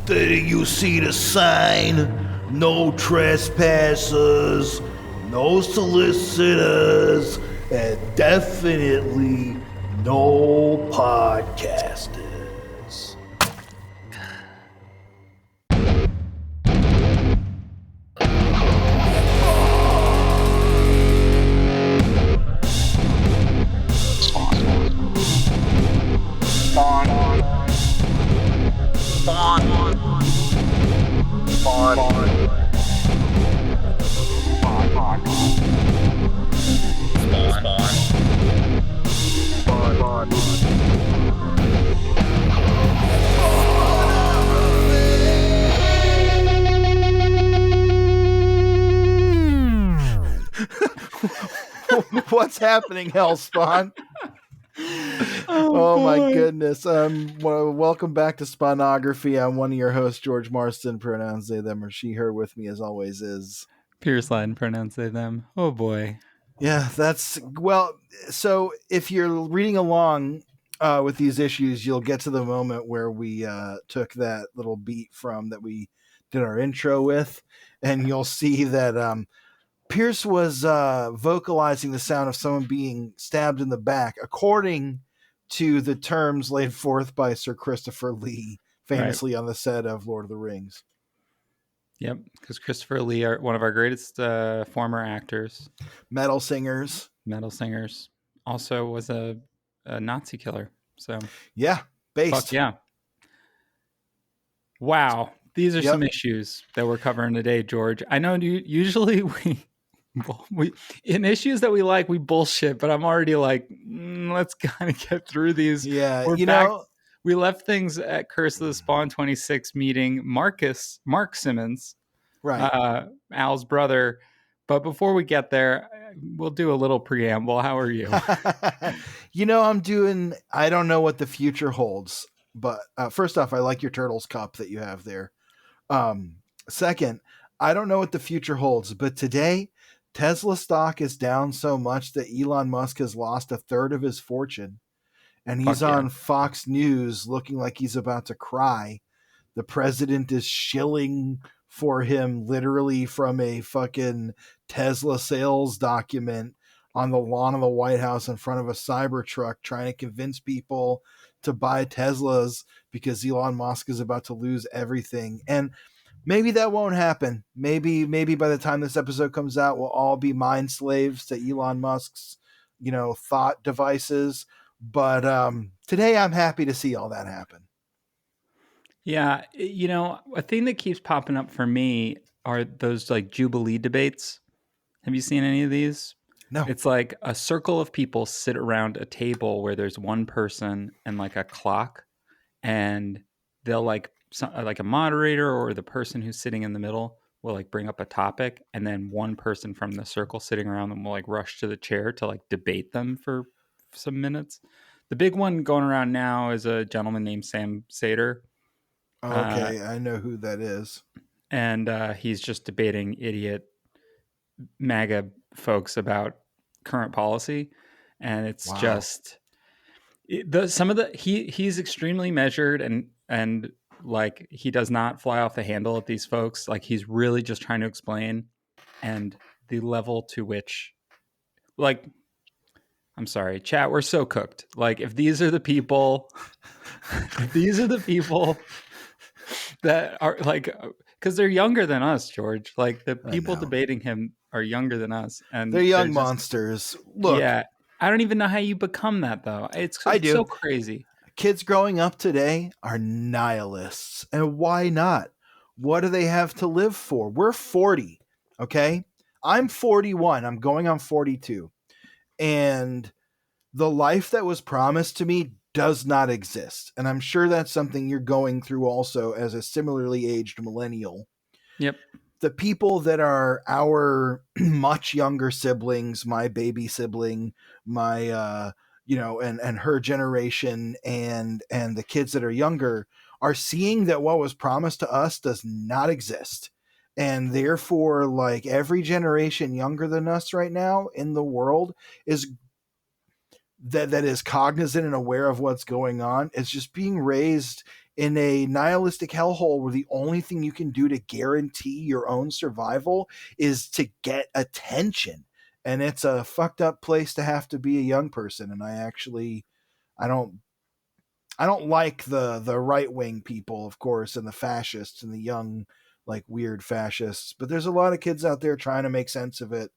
Did you see the sign? No trespassers, no solicitors, and definitely no podcasters. What's happening, Hellspawn? Oh my goodness. Welcome back to Spawnography. I'm one of your hosts, George Marston, pronouns they, them, or she, her. With me as always is Pierce Line, pronouns they, them. Oh boy. Yeah, so if you're reading along with these issues, you'll get to the moment where we took that little beat from that we did our intro with, and you'll see that Pierce was vocalizing the sound of someone being stabbed in the back, according to the terms laid forth by Sir Christopher Lee, famously on the set of Lord of the Rings. Yep, because Christopher Lee, one of our greatest former actors. Metal singers. Also was a Nazi killer. So yeah, based. Fuck yeah. Wow. These are some issues that we're covering today, George. I know usually we in issues that we like, we bullshit, but I'm already like, let's kind of get through these. Yeah, we left things at Curse of the Spawn 26 meeting Marc Simmons, right, Al's brother. But before we get there, we'll do a little preamble. How are you? I don't know what the future holds, but first off, I like your Turtles cup that you have there. Second, I don't know what the future holds, but today Tesla stock is down so much that Elon Musk has lost a third of his fortune, and he's on Fox News looking like he's about to cry. The president is shilling for him literally from a fucking Tesla sales document on the lawn of the White House in front of a Cybertruck, trying to convince people to buy Teslas because Elon Musk is about to lose everything. And maybe that won't happen. Maybe by the time this episode comes out, we'll all be mind slaves to Elon Musk's, thought devices. But today I'm happy to see all that happen. Yeah. A thing that keeps popping up for me are those like Jubilee debates. Have you seen any of these? No. It's like a circle of people sit around a table where there's one person and like a clock, and they'll like a moderator or the person who's sitting in the middle will like bring up a topic, and then one person from the circle sitting around them will like rush to the chair to like debate them for some minutes. The big one going around now is a gentleman named Sam Sater. Okay, I know who that is. And he's just debating idiot MAGA folks about current policy, and it's just he's extremely measured and like he does not fly off the handle at these folks. Like he's really just trying to explain, and the level to which, like, I'm sorry, chat, we're so cooked. Like if these are the people that are like, because they're younger than us, George. Like the people debating him are younger than us, and they're young monsters. Look, I don't even know how you become that though. It's so crazy. Kids growing up today are nihilists, and why not? What do they have to live for? We're 40, okay? I'm 41. I'm going on 42, and the life that was promised to me does not exist. And I'm sure that's something you're going through also as a similarly aged millennial. Yep. The people that are our much younger siblings, my baby sibling, my, and her generation and the kids that are younger are seeing that what was promised to us does not exist. And therefore, like every generation younger than us right now in the world is that is cognizant and aware of what's going on. It's just being raised in a nihilistic hellhole where the only thing you can do to guarantee your own survival is to get attention. And it's a fucked up place to have to be a young person. And I don't I don't like the right wing people, of course, and the fascists and the young, like weird fascists. But there's a lot of kids out there trying to make sense of it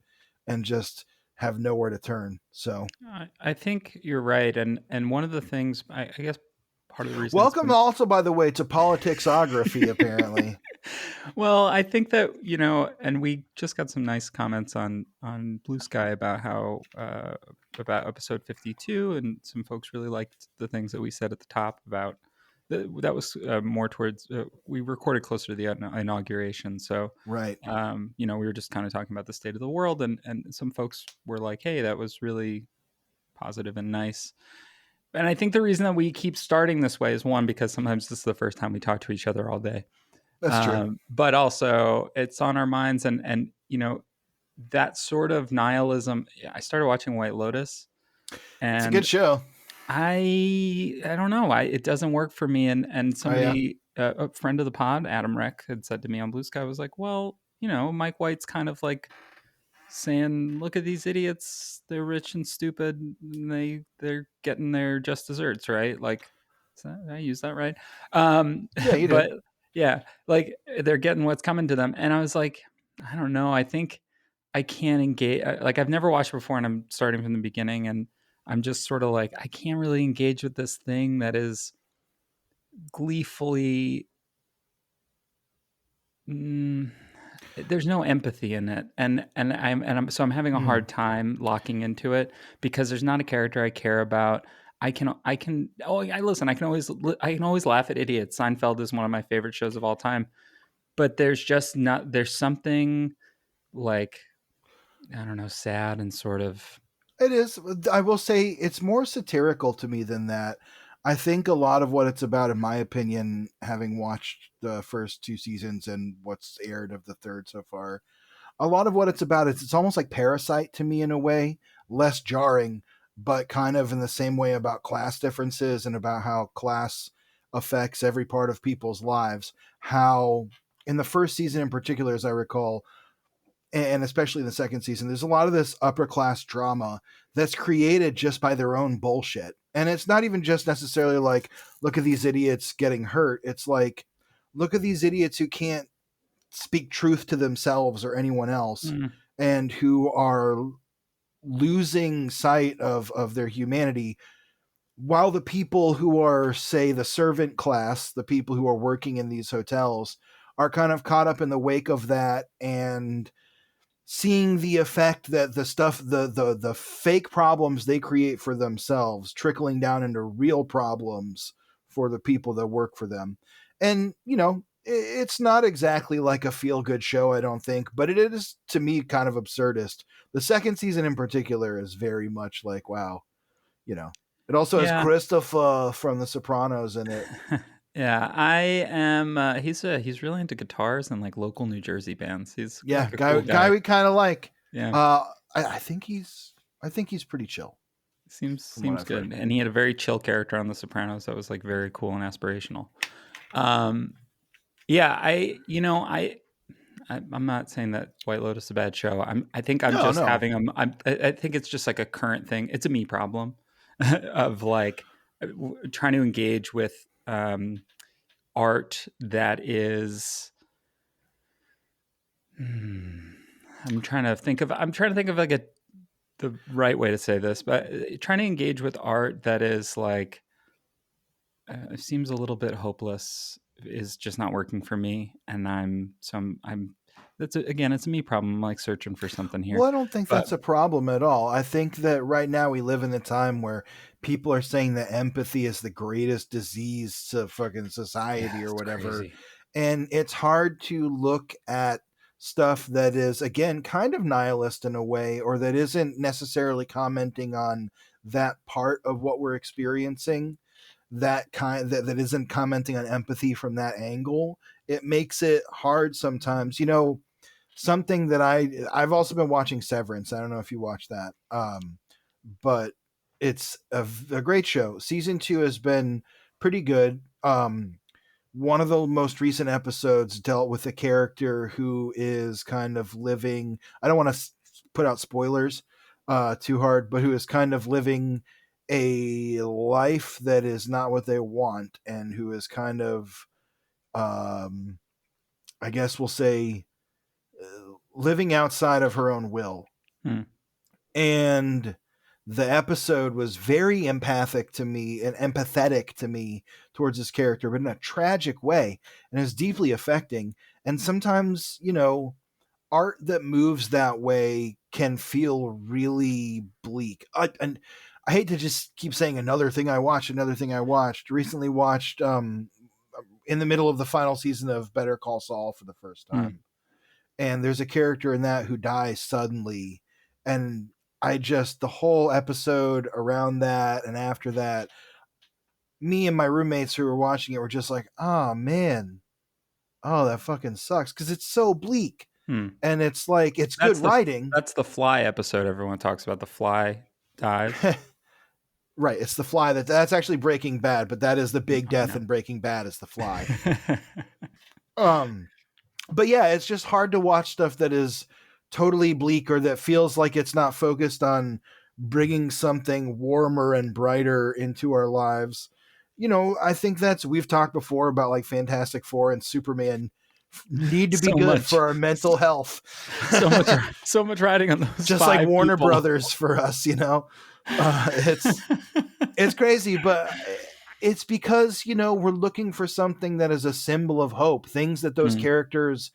and just have nowhere to turn. So I think you're right, and one of the things I guess part of the reason it's welcome been also, by the way, to politicsography, apparently. well, I think that and we just got some nice comments on Blue Sky about how about episode 52, and some folks really liked the things that we said at the top about that was more towards we recorded closer to the inauguration, so Right. we were just kind of talking about the state of the world, and some folks were like, hey, that was really positive and nice. And I think the reason that we keep starting this way is, one, because sometimes this is the first time we talk to each other all day, That's true. but also it's on our minds, and that sort of nihilism. I started watching White Lotus, It's a good and show. I don't know, it doesn't work for me. And Oh, yeah. somebody, a friend of the pod, Adam Reck, had said to me on Blue Sky, was like, well, Mike White's kind of like saying, look at these idiots, they're rich and stupid, and they're getting their just desserts, right? Like, did I use that right? Yeah, you did. But yeah, like they're getting what's coming to them. And I was like, I don't know, I think I can't engage. Like, I've never watched before, and I'm starting from the beginning, and I'm just sort of like, I can't really engage with this thing that is gleefully there's no empathy in it, and I'm having a Hmm. hard time locking into it because there's not a character I care about. I can oh, I listen, I can always laugh at idiots. Seinfeld is one of my favorite shows of all time, but there's something, like, I don't know, sad and sort of. It is. I will say it's more satirical to me than that. I think a lot of what it's about, in my opinion, having watched the first two seasons and what's aired of the third so far, a lot of what it's about is it's almost like Parasite to me in a way, less jarring, but kind of in the same way about class differences and about how class affects every part of people's lives. How in the first season in particular, as I recall, and especially in the second season, there's a lot of this upper class drama that's created just by their own bullshit. And it's not even just necessarily like, look at these idiots getting hurt. It's like, look at these idiots who can't speak truth to themselves or anyone else, Mm, and who are losing sight of their humanity, while the people who are, say, the servant class, the people who are working in these hotels, are kind of caught up in the wake of that and seeing the effect that the stuff the fake problems they create for themselves trickling down into real problems for the people that work for them. And it's not exactly like a feel good show, I don't think, but it is, to me, kind of absurdist. The second season in particular is very much like, wow. It also has yeah. Christopher from the Sopranos in it. Yeah, I am. He's really into guitars and like local New Jersey bands. He's Yeah, like a guy cool guy guy. we kind of like. Yeah, I think he's pretty chill seems from what seems I've heard. good. And he had a very chill character on The Sopranos that was like very cool and aspirational. Um, yeah, I'm not saying that White Lotus is a bad show. I think I'm No, just no. having I think it's just like a current thing. It's a me problem of like trying to engage with art that is. I'm trying to think of like the right way to say this, but trying to engage with art that is like seems a little bit hopeless is just not working for me, and I'm again, it's a me problem. I'm like searching for something here, Well, I don't think but that's a problem at all. I think that right now we live in a time where people are saying that empathy is the greatest disease to fucking yeah, society or it's whatever. crazy. And it's hard to look at stuff that is, again, kind of nihilist in a way, or that isn't necessarily commenting on that part of what we're experiencing, that isn't commenting on empathy from that angle. It makes it hard sometimes. Something that I've also been watching Severance. I don't know if you watch that, but it's a great show. Season 2 has been pretty good. one of the most recent episodes dealt with a character who is kind of living, I don't want to put out spoilers too hard, but who is kind of living a life that is not what they want, and who is kind of, I guess we'll say, living outside of her own will. And the episode was very empathic to me and empathetic to me towards this character, but in a tragic way, and is deeply affecting. And sometimes, art that moves that way can feel really bleak. And I hate to just keep saying another thing I watched. Recently watched in the middle of the final season of Better Call Saul for the first time. And there's a character in that who dies suddenly. And the whole episode around that and after that, me and my roommates who were watching it were just like, oh man, oh, that fucking sucks. Cause it's so bleak. And it's like, it's good writing. That's the Fly episode. Everyone talks about. The Fly dies. Right. It's the Fly. That's actually Breaking Bad, but that is the big death in Breaking Bad is the Fly. But yeah, it's just hard to watch stuff that is totally bleak or that feels like it's not focused on bringing something warmer and brighter into our lives. I think we've talked before about like Fantastic Four and Superman need to be good for our mental health. so much riding on those. Just like Warner Brothers for us, it's crazy, but it's because, we're looking for something that is a symbol of hope, things that those characters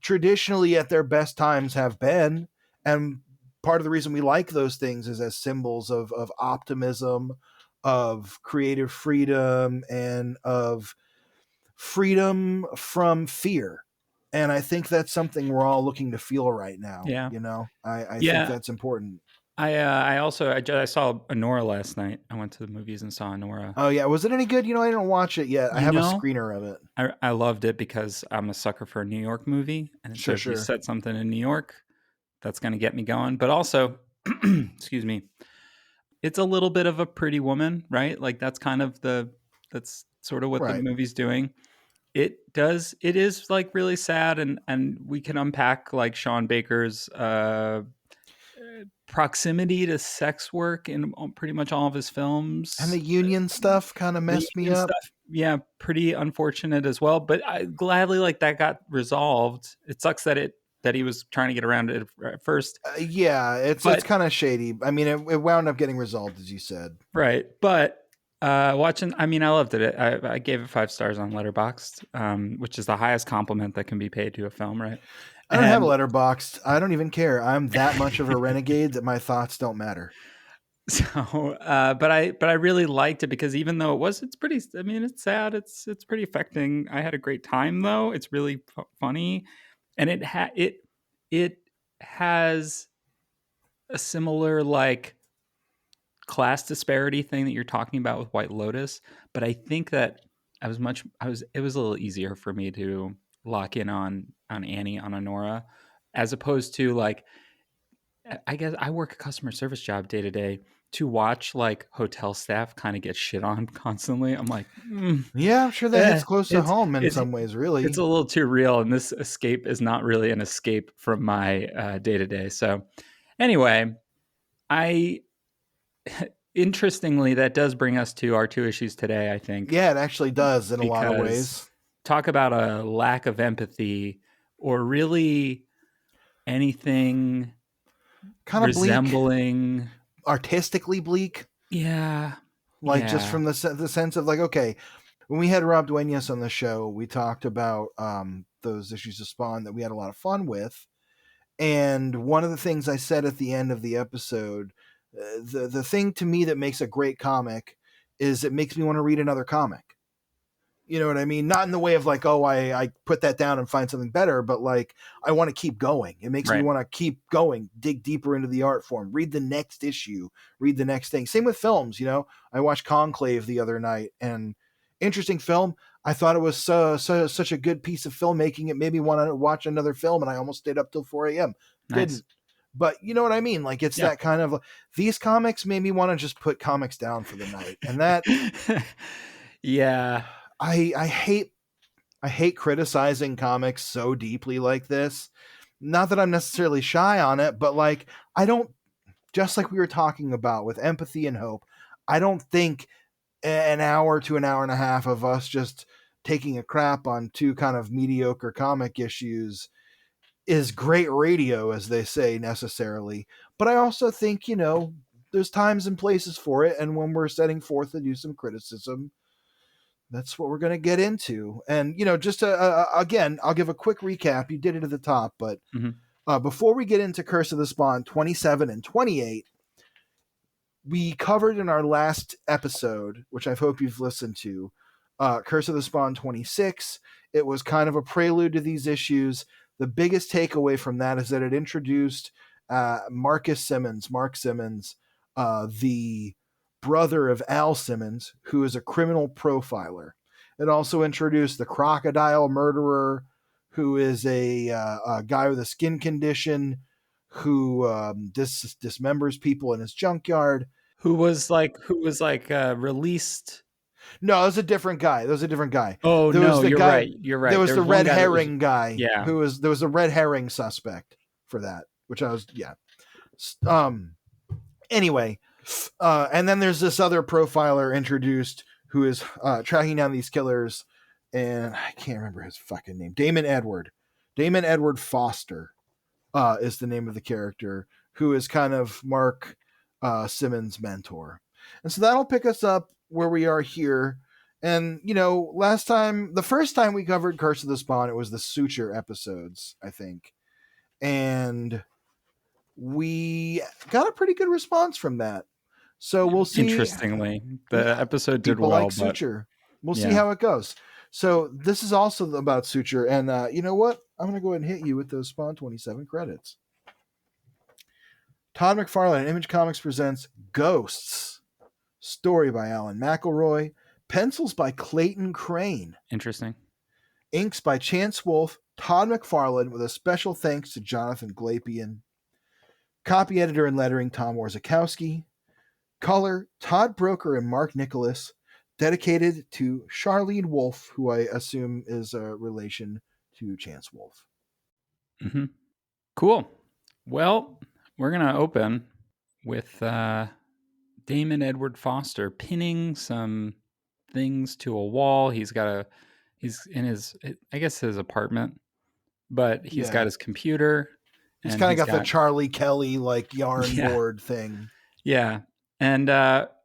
traditionally at their best times have been. And part of the reason we like those things is as symbols of optimism, of creative freedom, and of freedom from fear. And I think that's something we're all looking to feel right now. Yeah. I think that's important. I saw Nora last night. I went to the movies and saw Nora. Oh yeah. Was it any good? I didn't watch it yet. I have a screener of it. I loved it because I'm a sucker for a New York movie. And so if you set something in New York, that's going to get me going. But also, excuse me, it's a little bit of a Pretty Woman, right? Like that's sort of what the movie's doing. It is like really sad, and we can unpack like Sean Baker's proximity to sex work in pretty much all of his films. And the union stuff kind of messed me up. Yeah, pretty unfortunate as well. But I gladly like that got resolved. It sucks that he was trying to get around it at first. It's kind of shady. I mean, it wound up getting resolved, as you said. Right, but I loved it. I gave it 5 stars on Letterboxd, which is the highest compliment that can be paid to a film, right? I don't have a Letterboxd. I don't even care. I'm that much of a renegade that my thoughts don't matter. So, but I really liked it because even though it's pretty. I mean, it's sad. It's pretty affecting. I had a great time though. It's really funny, and it has a similar like class disparity thing that you're talking about with White Lotus, but I think that it was a little easier for me to lock in on Annie, on Honora, as opposed to like, I guess I work a customer service job day to day. To watch like hotel staff kind of get shit on constantly, I'm like, yeah, I'm sure that hits close to home in some ways. Really, it's a little too real, and this escape is not really an escape from my day to day. So, anyway, interestingly, that does bring us to our 2 issues today, I think. Yeah, it actually does in a lot of ways. Talk about a lack of empathy, or really anything kind of resembling bleak, artistically bleak. Yeah. Just from the sense of like, okay, when we had Rob Duenas on the show, we talked about those issues of Spawn that we had a lot of fun with. And one of the things I said at the end of the episode, the thing to me that makes a great comic is it makes me want to read another comic. You know what I mean? Not in the way of like, oh, I put that down and find something better, but like I want to keep going. It makes me want to keep going, dig deeper into the art form, read the next issue, read the next thing. Same with films. I watched Conclave the other night, and interesting film. I thought it was such a good piece of filmmaking. It made me want to watch another film, and I almost stayed up till 4 a.m. Nice. Didn't. But you know what I mean? Like it's that kind of, these comics made me want to just put comics down for the night. And that, yeah. I hate criticizing comics so deeply like this. Not that I'm necessarily shy on it, but like I don't, just like we were talking about with empathy and hope, I don't think an hour to an hour and a half of us just taking a crap on two kind of mediocre comic issues is great radio, as they say, necessarily. But I also think, there's times and places for it. And when we're setting forth to do some criticism, that's what we're going to get into. And, just again, I'll give a quick recap. You did it at the top, but before we get into Curse of the Spawn 27 and 28, we covered in our last episode, which I hope you've listened to, Curse of the Spawn 26. It was kind of a prelude to these issues. The biggest takeaway from that is that it introduced Marc Simmons, the brother of Al Simmons, who is a criminal profiler. It also introduced the crocodile murderer, who is a guy with a skin condition who dismembers people in his junkyard. Who was released. No, it was a different guy. Oh, there no, was the you're guy, right. You're right. There was the red herring guy. Yeah. There was a red herring suspect for that, which I was, yeah. Anyway, and then there's this other profiler introduced who is tracking down these killers, and I can't remember his fucking name. Damon Edward Foster is the name of the character, who is kind of Marc Simmons' mentor. And so that'll pick us up where we are here. And, the first time we covered Curse of the Spawn, it was the Suture episodes, I think. And we got a pretty good response from that. So we'll see. Interestingly, the episode did well. Like Suture. We'll see how it goes. So this is also about Suture. And you know what? I'm going to go ahead and hit you with those Spawn 27 credits. Todd McFarlane and Image Comics presents Ghosts. Story by Alan McElroy. Pencils by Clayton Crain. Interesting. Inks by Chance Wolfe, Todd McFarlane, with a special thanks to Jonathan Glapian. Copy editor and lettering, Tom Warzakowski. Color, Todd Broker and Mark Nicholas. Dedicated to Charlene Wolfe, who I assume is a relation to Chance Wolfe. Mm-hmm. Cool. Well, we're going to open with Damon Edward Foster pinning some things to a wall. He's in his, I guess, his apartment, but he's got his computer. He's kind of got the Charlie Kelly like yarn board thing. Yeah. And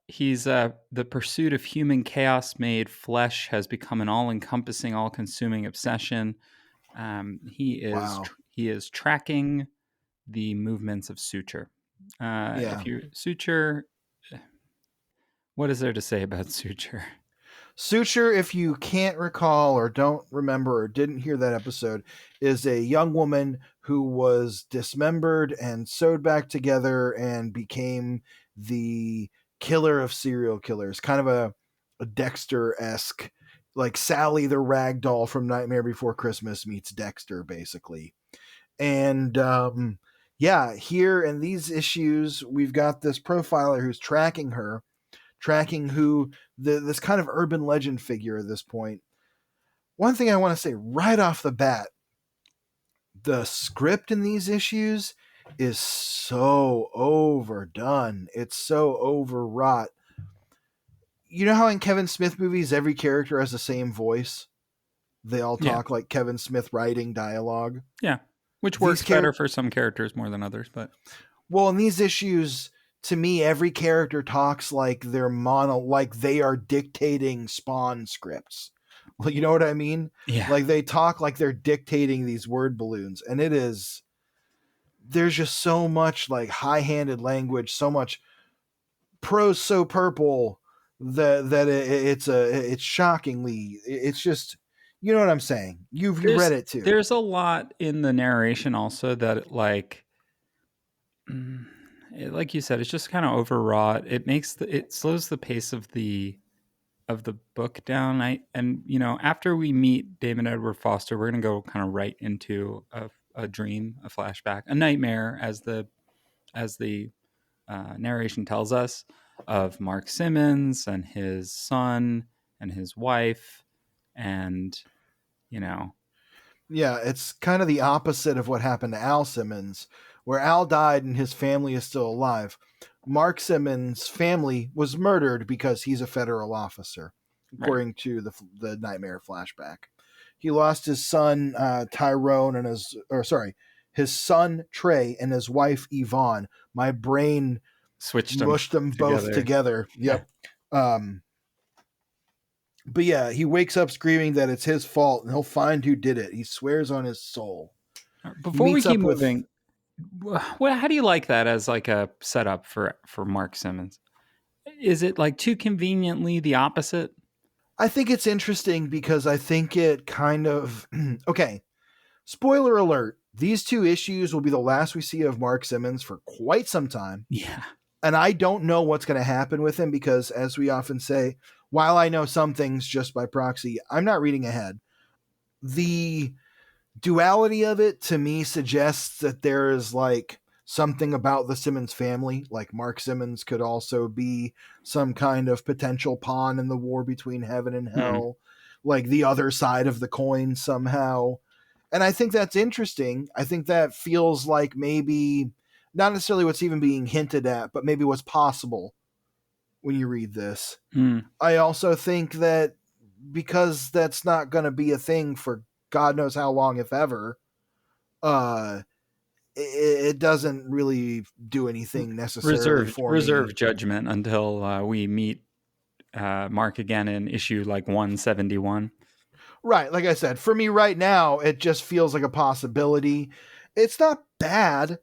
he's the pursuit of human chaos made flesh has become an all-encompassing, all-consuming obsession. He is tracking the movements of Suture. Suture, what is there to say about Suture? Suture, if you can't recall or don't remember or didn't hear that episode, is a young woman who was dismembered and sewed back together and became the killer of serial killers. Kind of a Dexter-esque, like Sally the Ragdoll from Nightmare Before Christmas meets Dexter, basically. And here in these issues, we've got this profiler who's tracking who this kind of urban legend figure at this point. One thing I want to say right off the bat, the script in these issues is so overdone. It's so overwrought. You know how in Kevin Smith movies, every character has the same voice? They all talk like Kevin Smith writing dialogue. Yeah. Which works better for some characters more than others, but. Well, in these issues, to me, every character talks like like they are dictating Spawn scripts. You know what I mean? Yeah. Like they talk like they're dictating these word balloons. And there's just so much like high-handed language, so much prose so purple that it's shockingly, it's just, you know what I'm saying? You've read it too. There's a lot in the narration also that like you said, it's just kind of overwrought. It slows the pace of the book down. After we meet Damon Edward Foster, we're going to go kind of right into a dream, a flashback, a nightmare, as the narration tells us, of Marc Simmons and his son and his wife and Yeah, it's kind of the opposite of what happened to Al Simmons, where Al died and his family is still alive. Marc Simmons' family was murdered because he's a federal officer, right. according to the Nightmare flashback. He lost his son Tyrone and his son Trey and his wife Yvonne. My brain Switched them mushed them both together. Yep. But yeah, he wakes up screaming that it's his fault, and he'll find who did it. He swears on his soul. Before we keep moving, well, how do you like that as like a setup for Marc Simmons? Is it like too conveniently the opposite? I think it's interesting because I think it kind of okay. Spoiler alert: these two issues will be the last we see of Marc Simmons for quite some time. Yeah, and I don't know what's going to happen with him because, as we often say, while I know some things just by proxy, I'm not reading ahead. The duality of it to me suggests that there is like something about the Simmons family. Like Marc Simmons could also be some kind of potential pawn in the war between heaven and hell, like the other side of the coin somehow. And I think that's interesting. I think that feels like maybe not necessarily what's even being hinted at, but maybe what's possible when you read this. I also think that because that's not going to be a thing for God knows how long, if ever, it doesn't really do anything necessarily for me. Reserve judgment until we meet Mark again in issue like 171. Right. Like I said, for me right now, it just feels like a possibility. It's not bad.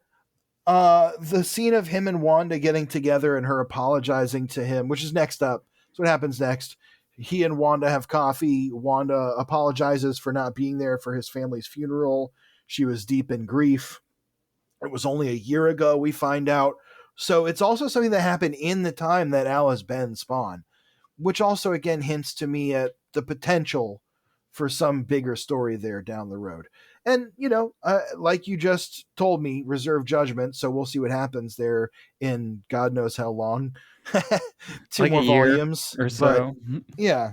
The scene of him and Wanda getting together and her apologizing to him, which is next up. That's what happens next. He and Wanda have coffee. Wanda apologizes for not being there for his family's funeral. She was deep in grief. It was only a year ago, we find out. So it's also something that happened in the time that Alice Ben Spawn, which also, again, hints to me at the potential for some bigger story there down the road. And, like you just told me, reserve judgment. So we'll see what happens there in God knows how long. Two like more volumes or so. Yeah.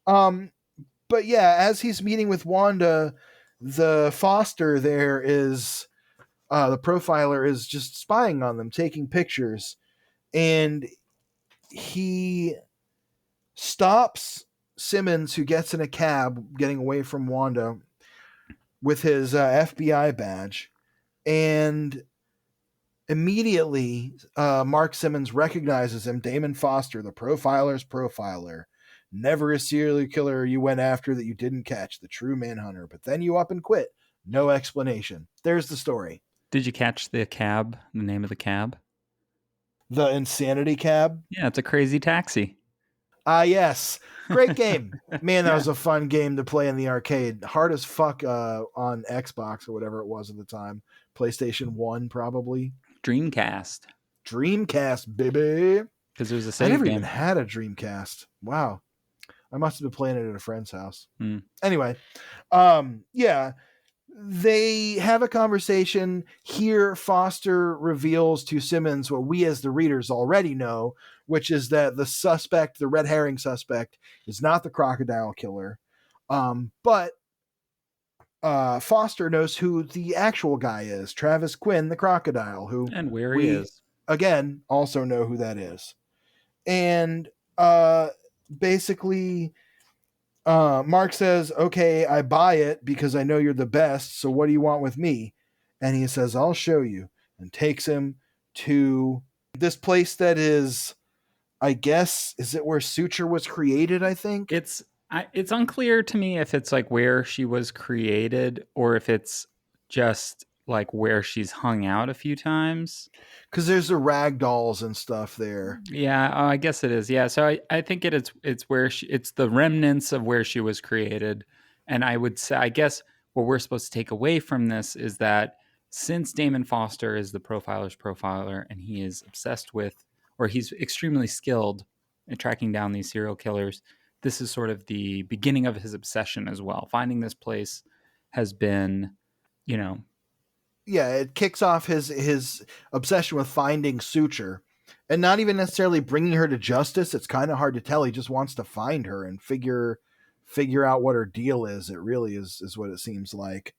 But yeah, as he's meeting with Wanda, the Foster there is, the profiler is just spying on them, taking pictures. And he stops Simmons, who gets in a cab getting away from Wanda with his FBI badge, and immediately Marc Simmons recognizes him. Damon Foster, the profiler's profiler. Never a serial killer you went after that you didn't catch, the true manhunter, but then you up and quit. No explanation. There's the story. Did you catch the cab, the name of the cab? The Insanity Cab? Yeah, it's a Crazy Taxi. Yes. Great game. Man, that was a fun game to play in the arcade. Hard as fuck on Xbox or whatever it was at the time. PlayStation 1, probably. Dreamcast, baby. Because there's a save I never game. even had a Dreamcast. Wow. I must have been playing it at a friend's house. Anyway, yeah. They have a conversation. Here, Foster reveals to Simmons what we as the readers already know, which is that the suspect, the red herring suspect, is not the crocodile killer. But Foster knows who the actual guy is, Travis Quinn, the crocodile, who and where he is. Again, also know who that is. And basically, Mark says, okay, I buy it because I know you're the best. So what do you want with me? And he says, I'll show you, and takes him to this place that is, I guess, is it where Suture was created? I think it's unclear to me if it's like where she was created or if it's just like where she's hung out a few times. Because there's the rag dolls and stuff there. Yeah, I guess it is. Yeah, so I think it's where it's the remnants of where she was created. And I would say, I guess what we're supposed to take away from this is that since Damon Foster is the profiler's profiler and he is obsessed with, or he's extremely skilled in tracking down these serial killers, this is sort of the beginning of his obsession as well. Finding this place has been, yeah, it kicks off his obsession with finding Suture, and not even necessarily bringing her to justice. It's kind of hard to tell. He just wants to find her and figure figure out what her deal is. It really is what it seems like.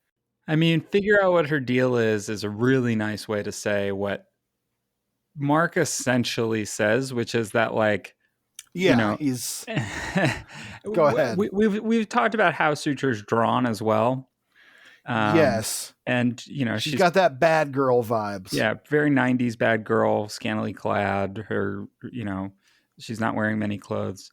I mean, figure out what her deal is a really nice way to say what Mark essentially says, which is that, like, you Yeah, know, he's go ahead. we've talked about how Suture's drawn as well. Yes. And, you know, she's got that bad girl vibes. Yeah, very 90s bad girl, scantily clad. Her, you know, she's not wearing many clothes.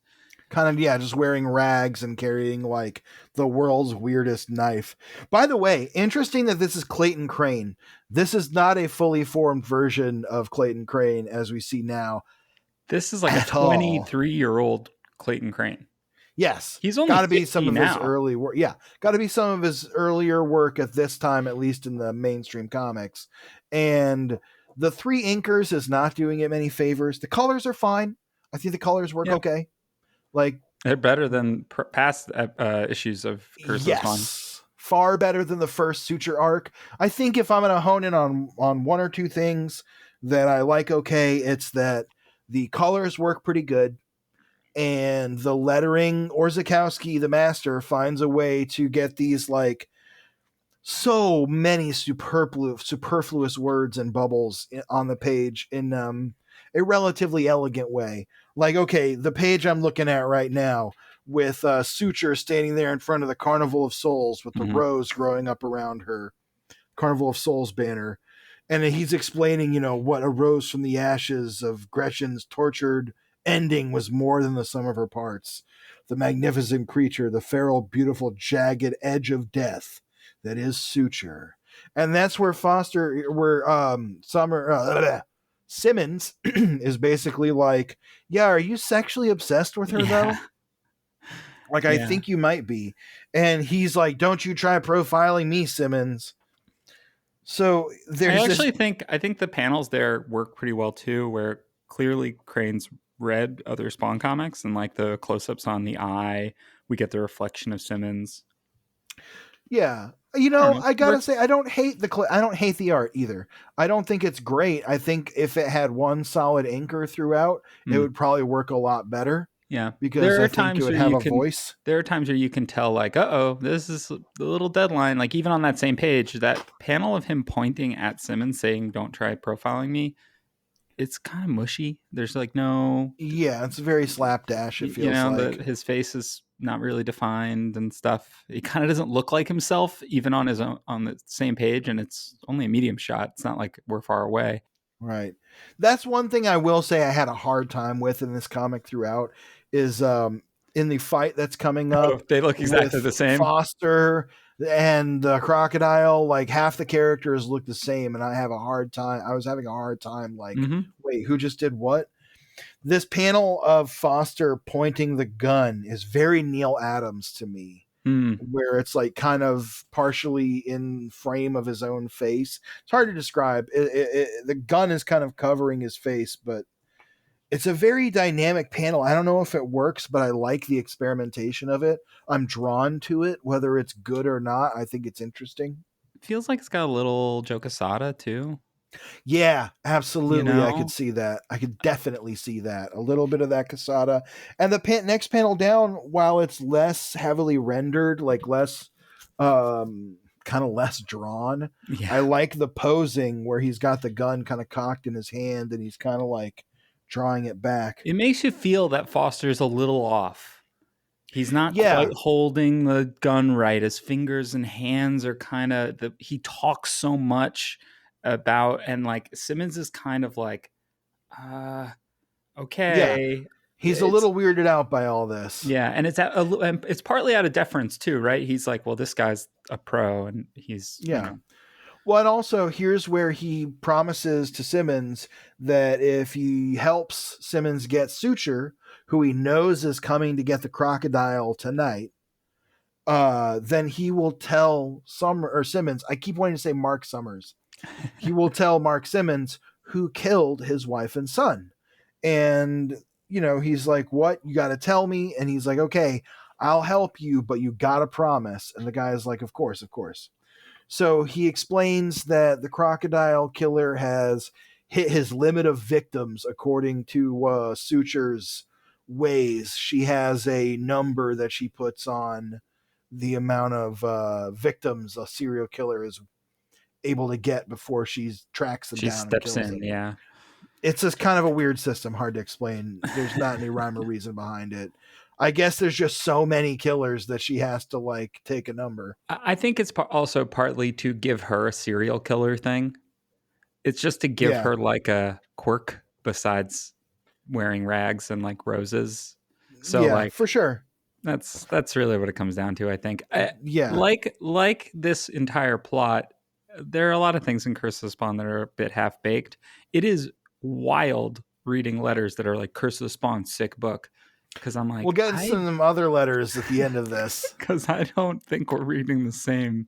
Kind of, yeah, just wearing rags and carrying like the world's weirdest knife. By the way, interesting that this is Clayton Crain. This is not a fully formed version of Clayton Crain as we see now. This is like a 23-year-old Clayton Crain. Yes, he's only got to be some of now. his early work. Yeah, got to be some of his earlier work at this time, at least in the mainstream comics. And the 3 inkers is not doing it many favors. The colors are fine. I think the colors work okay. Like, they're better than past issues of Curse of Spawn. Far better than the first Suture arc. I think if I'm going to hone in on 1 or 2 things that I like, it's that the colors work pretty good, and the lettering, Orzechowski, the master, finds a way to get these like so many superfluous words and bubbles on the page in a relatively elegant way. Like, okay, the page I'm looking at right now with Suture standing there in front of the Carnival of Souls with the rose growing up around her Carnival of Souls banner. And he's explaining, you know, what arose from the ashes of Gretchen's tortured ending was more than the sum of her parts. The magnificent creature, the feral, beautiful, jagged edge of death that is Suture. And that's where Simmons is basically like, yeah, are you sexually obsessed with her though? Like, I think you might be. And he's like, don't you try profiling me, Simmons. So there's I think the panels there work pretty well too, where clearly Crane's read other Spawn comics, and like the close-ups on the eye, we get the reflection of Simmons. Yeah. You know, I gotta say, I don't hate the art either. I don't think it's great. I think if it had one solid anchor throughout, it would probably work a lot better. Yeah, because there are times it would have a voice. There are times where you can tell, like, this is the little deadline. Like, even on that same page, that panel of him pointing at Simmons saying, "Don't try profiling me," it's kind of mushy. There's like no. Yeah, it's very slapdash. It feels like his face is not really defined and stuff. He kind of doesn't look like himself, even on his own, on the same page, and it's only a medium shot. It's not like we're far away. Right. That's one thing I will say I had a hard time with in this comic throughout is in the fight that's coming up. They look exactly the same. Foster and the crocodile, like half the characters look the same, and I was having a hard time like, wait, who just did what? This panel of Foster pointing the gun is very Neil Adams to me. Where it's like kind of partially in frame of his own face. It's hard to describe. The gun is kind of covering his face, but it's a very dynamic panel. I don't know if it works, but I like the experimentation of it. I'm drawn to it, whether it's good or not. I think it's interesting. It feels like it's got a little Joe Quesada too. Yeah, absolutely. I could see that. I could definitely see that. A little bit of that Quesada. And the next panel down, while it's less heavily rendered, like less, kind of less drawn. Yeah. I like the posing where he's got the gun kind of cocked in his hand and he's kind of like drawing it back. It makes you feel that Foster's a little off. He's not quite holding the gun right. His fingers and hands are kind of, he talks so much about, and like Simmons is kind of like, okay. Yeah. He's a little weirded out by all this. Yeah, and it's partly out of deference too, right? He's like, well, this guy's a pro, and he's Well, and also here's where he promises to Simmons that if he helps Simmons get Suture, who he knows is coming to get the crocodile tonight, then he will tell Simmons. I keep wanting to say Mark Summers. He will tell Mark Simmons who killed his wife and son. And, you know, he's like, what? You got to tell me. And he's like, okay, I'll help you, but you got to promise. And the guy is like, of course, of course. So he explains that the crocodile killer has hit his limit of victims according to Suture's ways. She has a number that she puts on the amount of victims a serial killer is able to get before she tracks them She down and steps kills in, them. yeah. It's just kind of a weird system, hard to explain. There's not any rhyme or reason behind it. I guess there's just so many killers that she has to like take a number. I think it's also partly to give her a serial killer thing. It's just to give Yeah. her like a quirk besides wearing rags and like roses. So Yeah, like for sure. that's really what it comes down to, I think. Yeah. Like this entire plot, there are a lot of things in Curse of the Spawn that are a bit half baked. It is wild reading letters that are like Curse of the Spawn, sick book. Because I'm like, We'll get into some other letters at the end of this. Because I don't think we're reading the same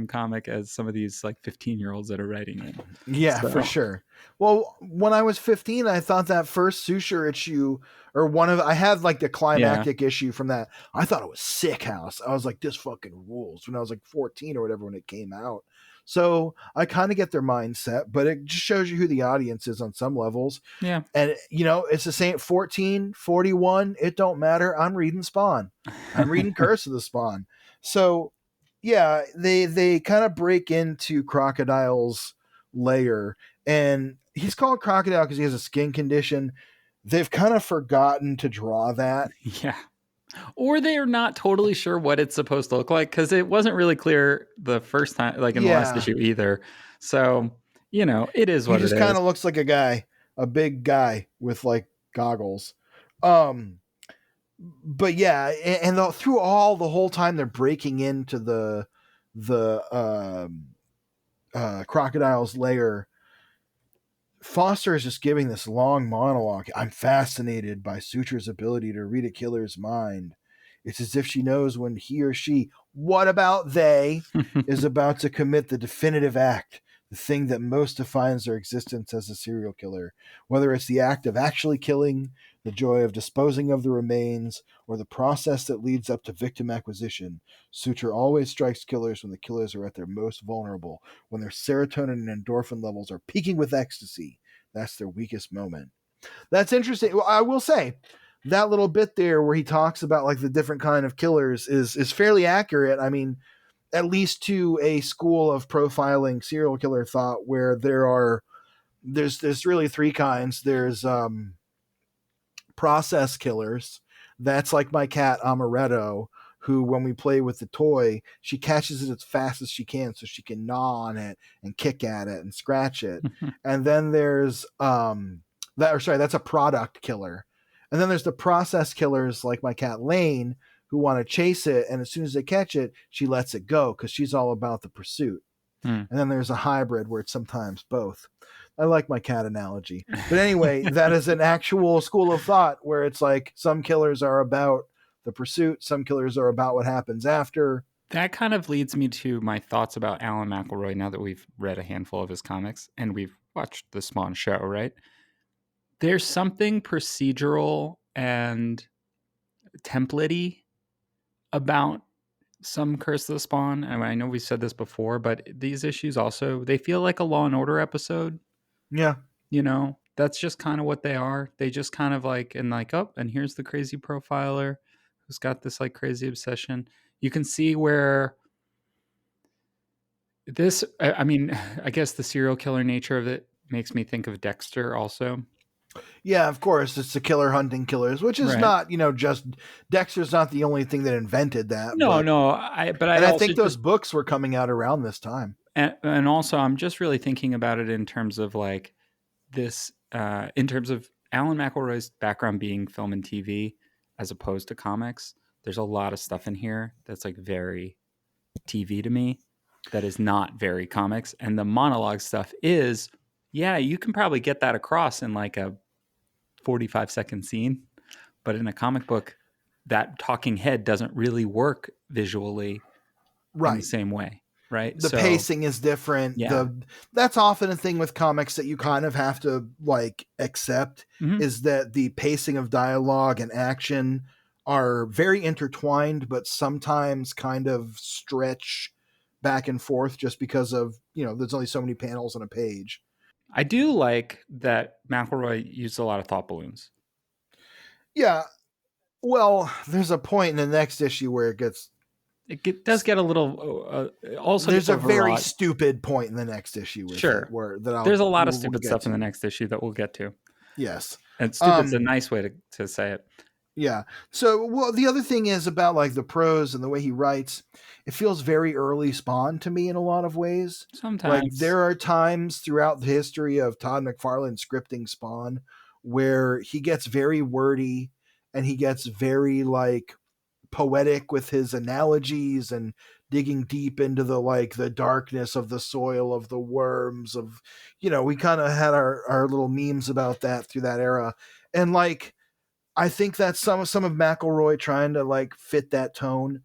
comic as some of these like 15-year-olds that are writing it. Yeah, So. for sure. Well, when I was 15, I thought that first Suture issue, or I had like the climactic issue from that. I thought it was sick house. I was like, this fucking rules when I was like 14 or whatever when it came out. So I kind of get their mindset, but it just shows you who the audience is on some levels. Yeah. And, it's the same 14, 41. It don't matter. I'm reading Spawn. I'm reading Curse of the Spawn. So, yeah, they kind of break into Crocodile's lair, and he's called Crocodile because he has a skin condition. They've kind of forgotten to draw that. Yeah. Or they are not totally sure what it's supposed to look like because it wasn't really clear the first time, like in the last issue either. So, it is what it is. He just kind of looks like a big guy with like goggles. But yeah, and through the whole time they're breaking into the Crocodile's lair, Foster is just giving this long monologue. I'm fascinated by Suture's ability to read a killer's mind. It's as if she knows when he or she, what about they, is about to commit the definitive act, the thing that most defines their existence as a serial killer. Whether it's the act of actually killing, the joy of disposing of the remains, or the process that leads up to victim acquisition, Suture always strikes killers when the killers are at their most vulnerable, when their serotonin and endorphin levels are peaking with ecstasy. That's their weakest moment. That's interesting. Well, I will say, that little bit there where he talks about like the different kind of killers is fairly accurate. I mean, at least to a school of profiling serial killer thought where there's really three kinds. There's process killers. That's like my cat Amaretto, who when we play with the toy, she catches it as fast as she can so she can gnaw on it and kick at it and scratch it. And then there's that's a product killer. And then there's the process killers like my cat Lane, who want to chase it, and as soon as they catch it, she lets it go because she's all about the pursuit. And then there's a hybrid where it's sometimes both. I like my cat analogy. But anyway, that is an actual school of thought where it's like some killers are about the pursuit, some killers are about what happens after. That kind of leads me to my thoughts about Alan McElroy now that we've read a handful of his comics and we've watched the Spawn show, right? There's something procedural and template-y about some Curse of the Spawn. I mean, I know we said this before, but these issues also, they feel like a Law and Order episode. Yeah. That's just kind of what they are. They just kind of like, and here's the crazy profiler who's got this like crazy obsession. You can see where this, I guess the serial killer nature of it makes me think of Dexter also. Yeah, of course, it's the killer hunting killers, which is not, just Dexter's not the only thing that invented that. I think those books were coming out around this time. And also, I'm just really thinking about it in terms of like this, in terms of Alan McElroy's background being film and TV as opposed to comics. There's a lot of stuff in here that's like very TV to me that is not very comics. And the monologue stuff is, you can probably get that across in like a 45-second scene, but in a comic book, that talking head doesn't really work visually in the same way, right? The pacing is different. Yeah. That's often a thing with comics that you kind of have to like accept, is that the pacing of dialogue and action are very intertwined, but sometimes kind of stretch back and forth just because of, there's only so many panels on a page. I do like that McElroy used a lot of thought balloons. Yeah. Well, there's a point in the next issue where Does get a little, also there's gets a very overwrought. stupid point in the next issue with it Sure. where There's a lot of we'll stupid get stuff in the to. next issue that we'll get to. Yes. And stupid's a nice way to say it. Yeah. So, well, the other thing is about like the prose and the way he writes, it feels very early Spawn to me in a lot of ways. Like Sometimes. there are times throughout the history of Todd McFarlane scripting Spawn where he gets very wordy and he gets very like poetic with his analogies and digging deep into the darkness of the soil of the worms of we kind of had our little memes about that through that era. And like I think that's some of McElroy trying to like fit that tone.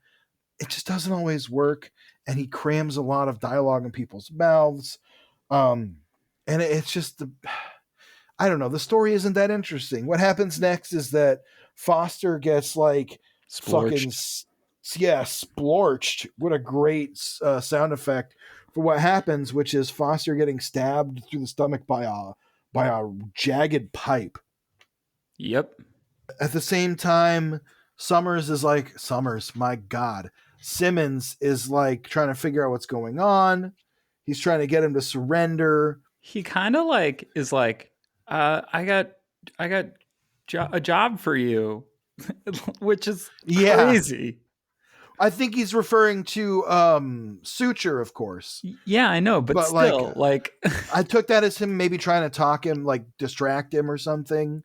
It just doesn't always work, and he crams a lot of dialogue in people's mouths. And it's just I don't know. The story isn't that interesting. What happens next is that Foster gets like fucking Splorched. splorched. What a great sound effect for what happens, which is Foster getting stabbed through the stomach by a jagged pipe. Yep. At the same time, Summers, my God. Simmons is like trying to figure out what's going on. He's trying to get him to surrender. He kind of like is like, I got a job for you, which is Yeah. crazy. I think he's referring to Suture, of course. Yeah, I know, but still, like I took that as him maybe trying to talk him, like distract him or something,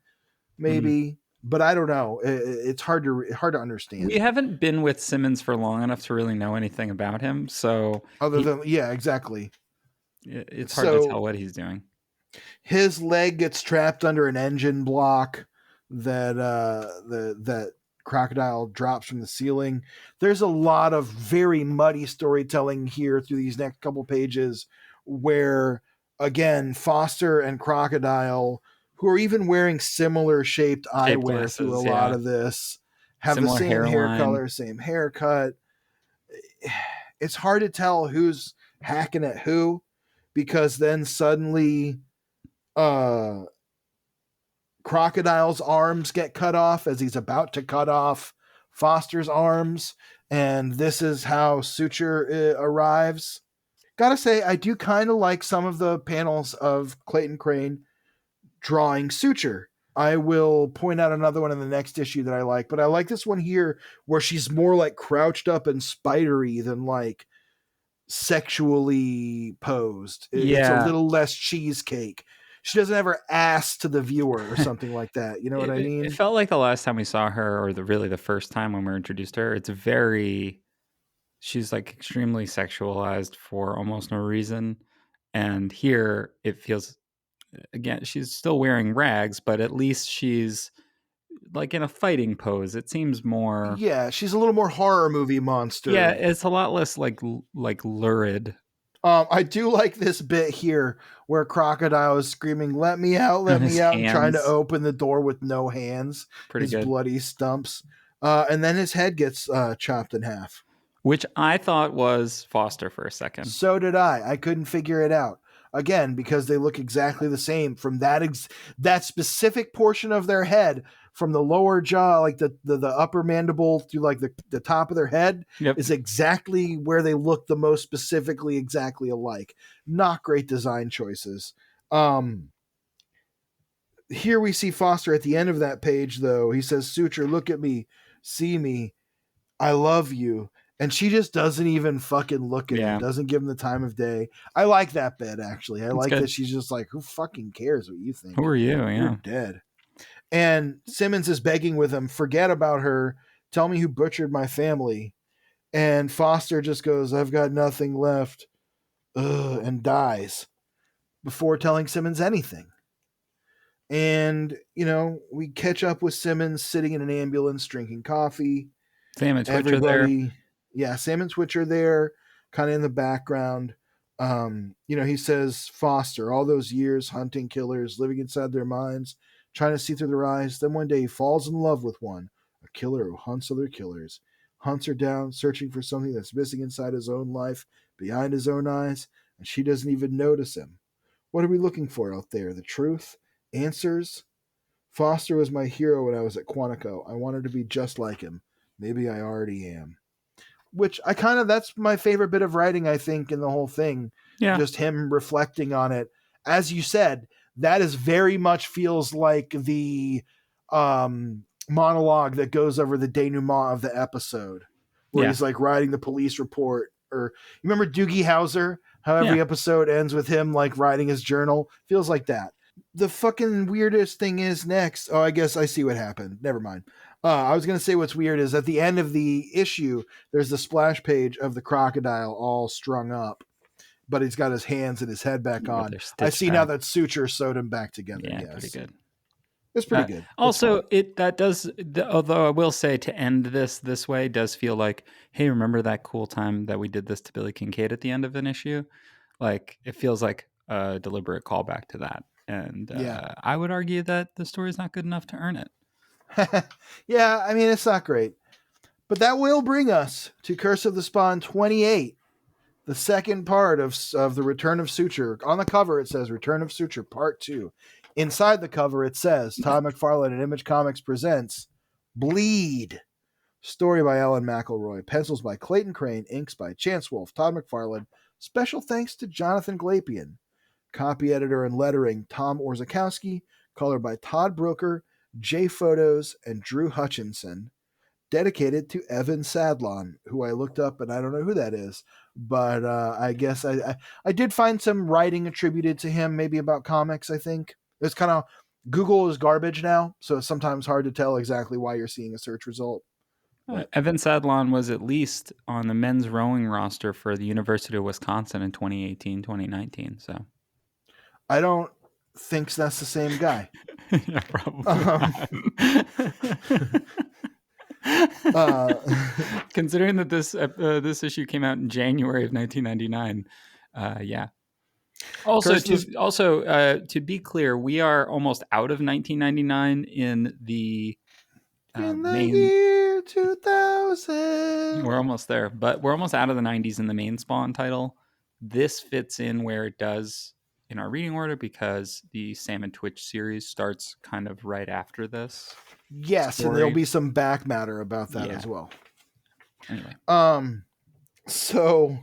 maybe. But I don't know. It's hard to understand. We haven't been with Simmons for long enough to really know anything about him, so other than exactly. It's hard to tell what he's doing. His leg gets trapped under an engine block that Crocodile drops from the ceiling. There's a lot of very muddy storytelling here through these next couple pages where again Foster and Crocodile, who are even wearing similar shaped eyewear through a lot of this, have similar the same hair color, same haircut. It's hard to tell who's hacking at who, because then suddenly Crocodile's arms get cut off as he's about to cut off Foster's arms, and this is how Suture arrives. Gotta say, I do kind of like some of the panels of Clayton Crain drawing Suture. I will point out another one in the next issue that I like, but I like this one here where she's more like crouched up and spidery than like sexually posed. It's a little less cheesecake. She doesn't have her ass to the viewer or something like that. You know what I mean? It felt like the last time we saw her, or the first time when we were introduced to her, she's like extremely sexualized for almost no reason. And here it feels, again, she's still wearing rags, but at least she's like in a fighting pose. It seems more. Yeah, she's a little more horror movie monster. Yeah, it's a lot less like lurid. I do like this bit here where Crocodile is screaming, "Let me out, let me out," and trying to open the door with no hands. Pretty good. Bloody stumps. And then his head gets chopped in half. Which I thought was Foster for a second. So did I. I couldn't figure it out. Again, because they look exactly the same from that specific portion of their head, from the lower jaw, like the upper mandible to like the top of their head, is exactly where they look the most specifically exactly alike. Not great design choices. Here we see Foster at the end of that page, though. He says, "Suture, look at me, see me, I love you." And she just doesn't even fucking look at him, doesn't give him the time of day. I like that bit, actually. I like that she's just like, who fucking cares what you think? Who are you? Yeah. You're dead. And Simmons is begging with him, forget about her. Tell me who butchered my family. And Foster just goes, I've got nothing left. And dies before telling Simmons anything. And, we catch up with Simmons sitting in an ambulance drinking coffee. Sam and Twitch are there. Yeah, Sam and Twitch are there, kind of in the background. He says, Foster, all those years hunting killers, living inside their minds, trying to see through their eyes. Then one day he falls in love with one, a killer who hunts other killers, hunts her down, searching for something that's missing inside his own life, behind his own eyes, and she doesn't even notice him. What are we looking for out there? The truth? Answers? Foster was my hero when I was at Quantico. I wanted to be just like him. Maybe I already am. Which that's my favorite bit of writing, I think, in the whole thing. Yeah. Just him reflecting on it. As you said, that is very much feels like the monologue that goes over the denouement of the episode, where Yeah. he's like writing the police report. Or you remember Doogie Howser? How every episode ends with him like writing his journal. Feels like that. The fucking weirdest thing is next. Oh, I guess I see what happened. Never mind. I was going to say what's weird is at the end of the issue, there's the splash page of the crocodile all strung up, but he's got his hands and his head back on. I see now that Suture sewed him back together. Yeah, yes. pretty good. It's pretty good. Also, although I will say to end this way does feel like, hey, remember that cool time that we did this to Billy Kincaid at the end of an issue? Like it feels like a deliberate callback to that. And I would argue that the story is not good enough to earn it. Yeah, I mean, it's not great. But that will bring us to Curse of the Spawn 28, the second part of the Return of Suture. On the cover, it says Return of Suture Part 2. Inside the cover, it says Todd McFarlane and Image Comics presents Bleed. Story by Alan McElroy. Pencils by Clayton Crain. Inks by Chance Wolfe. Todd McFarlane. Special thanks to Jonathan Glapian. Copy editor and lettering Tom Orzakowski. Color by Todd Brooker, Jay Photos, and Drew Hutchinson. Dedicated to Evan Sadlon, who I looked up and I don't know who that is, but I guess I did find some writing attributed to him, maybe about comics. I think it's kind of Google is garbage now, so it's sometimes hard to tell exactly why you're seeing a search result. Evan Sadlon was at least on the men's rowing roster for the University of Wisconsin in 2018, 2019. So I don't think that's the same guy. Yeah, probably. Considering that this issue came out in January of 1999, yeah. Also, to be clear, we are almost out of 1999 in the main year 2000. We're almost there, but we're almost out of the 90s in the main Spawn title. This fits in where it does in our reading order because the Sam and Twitch series starts kind of right after this. Yes, story. And there'll be some back matter about that as well. Anyway. So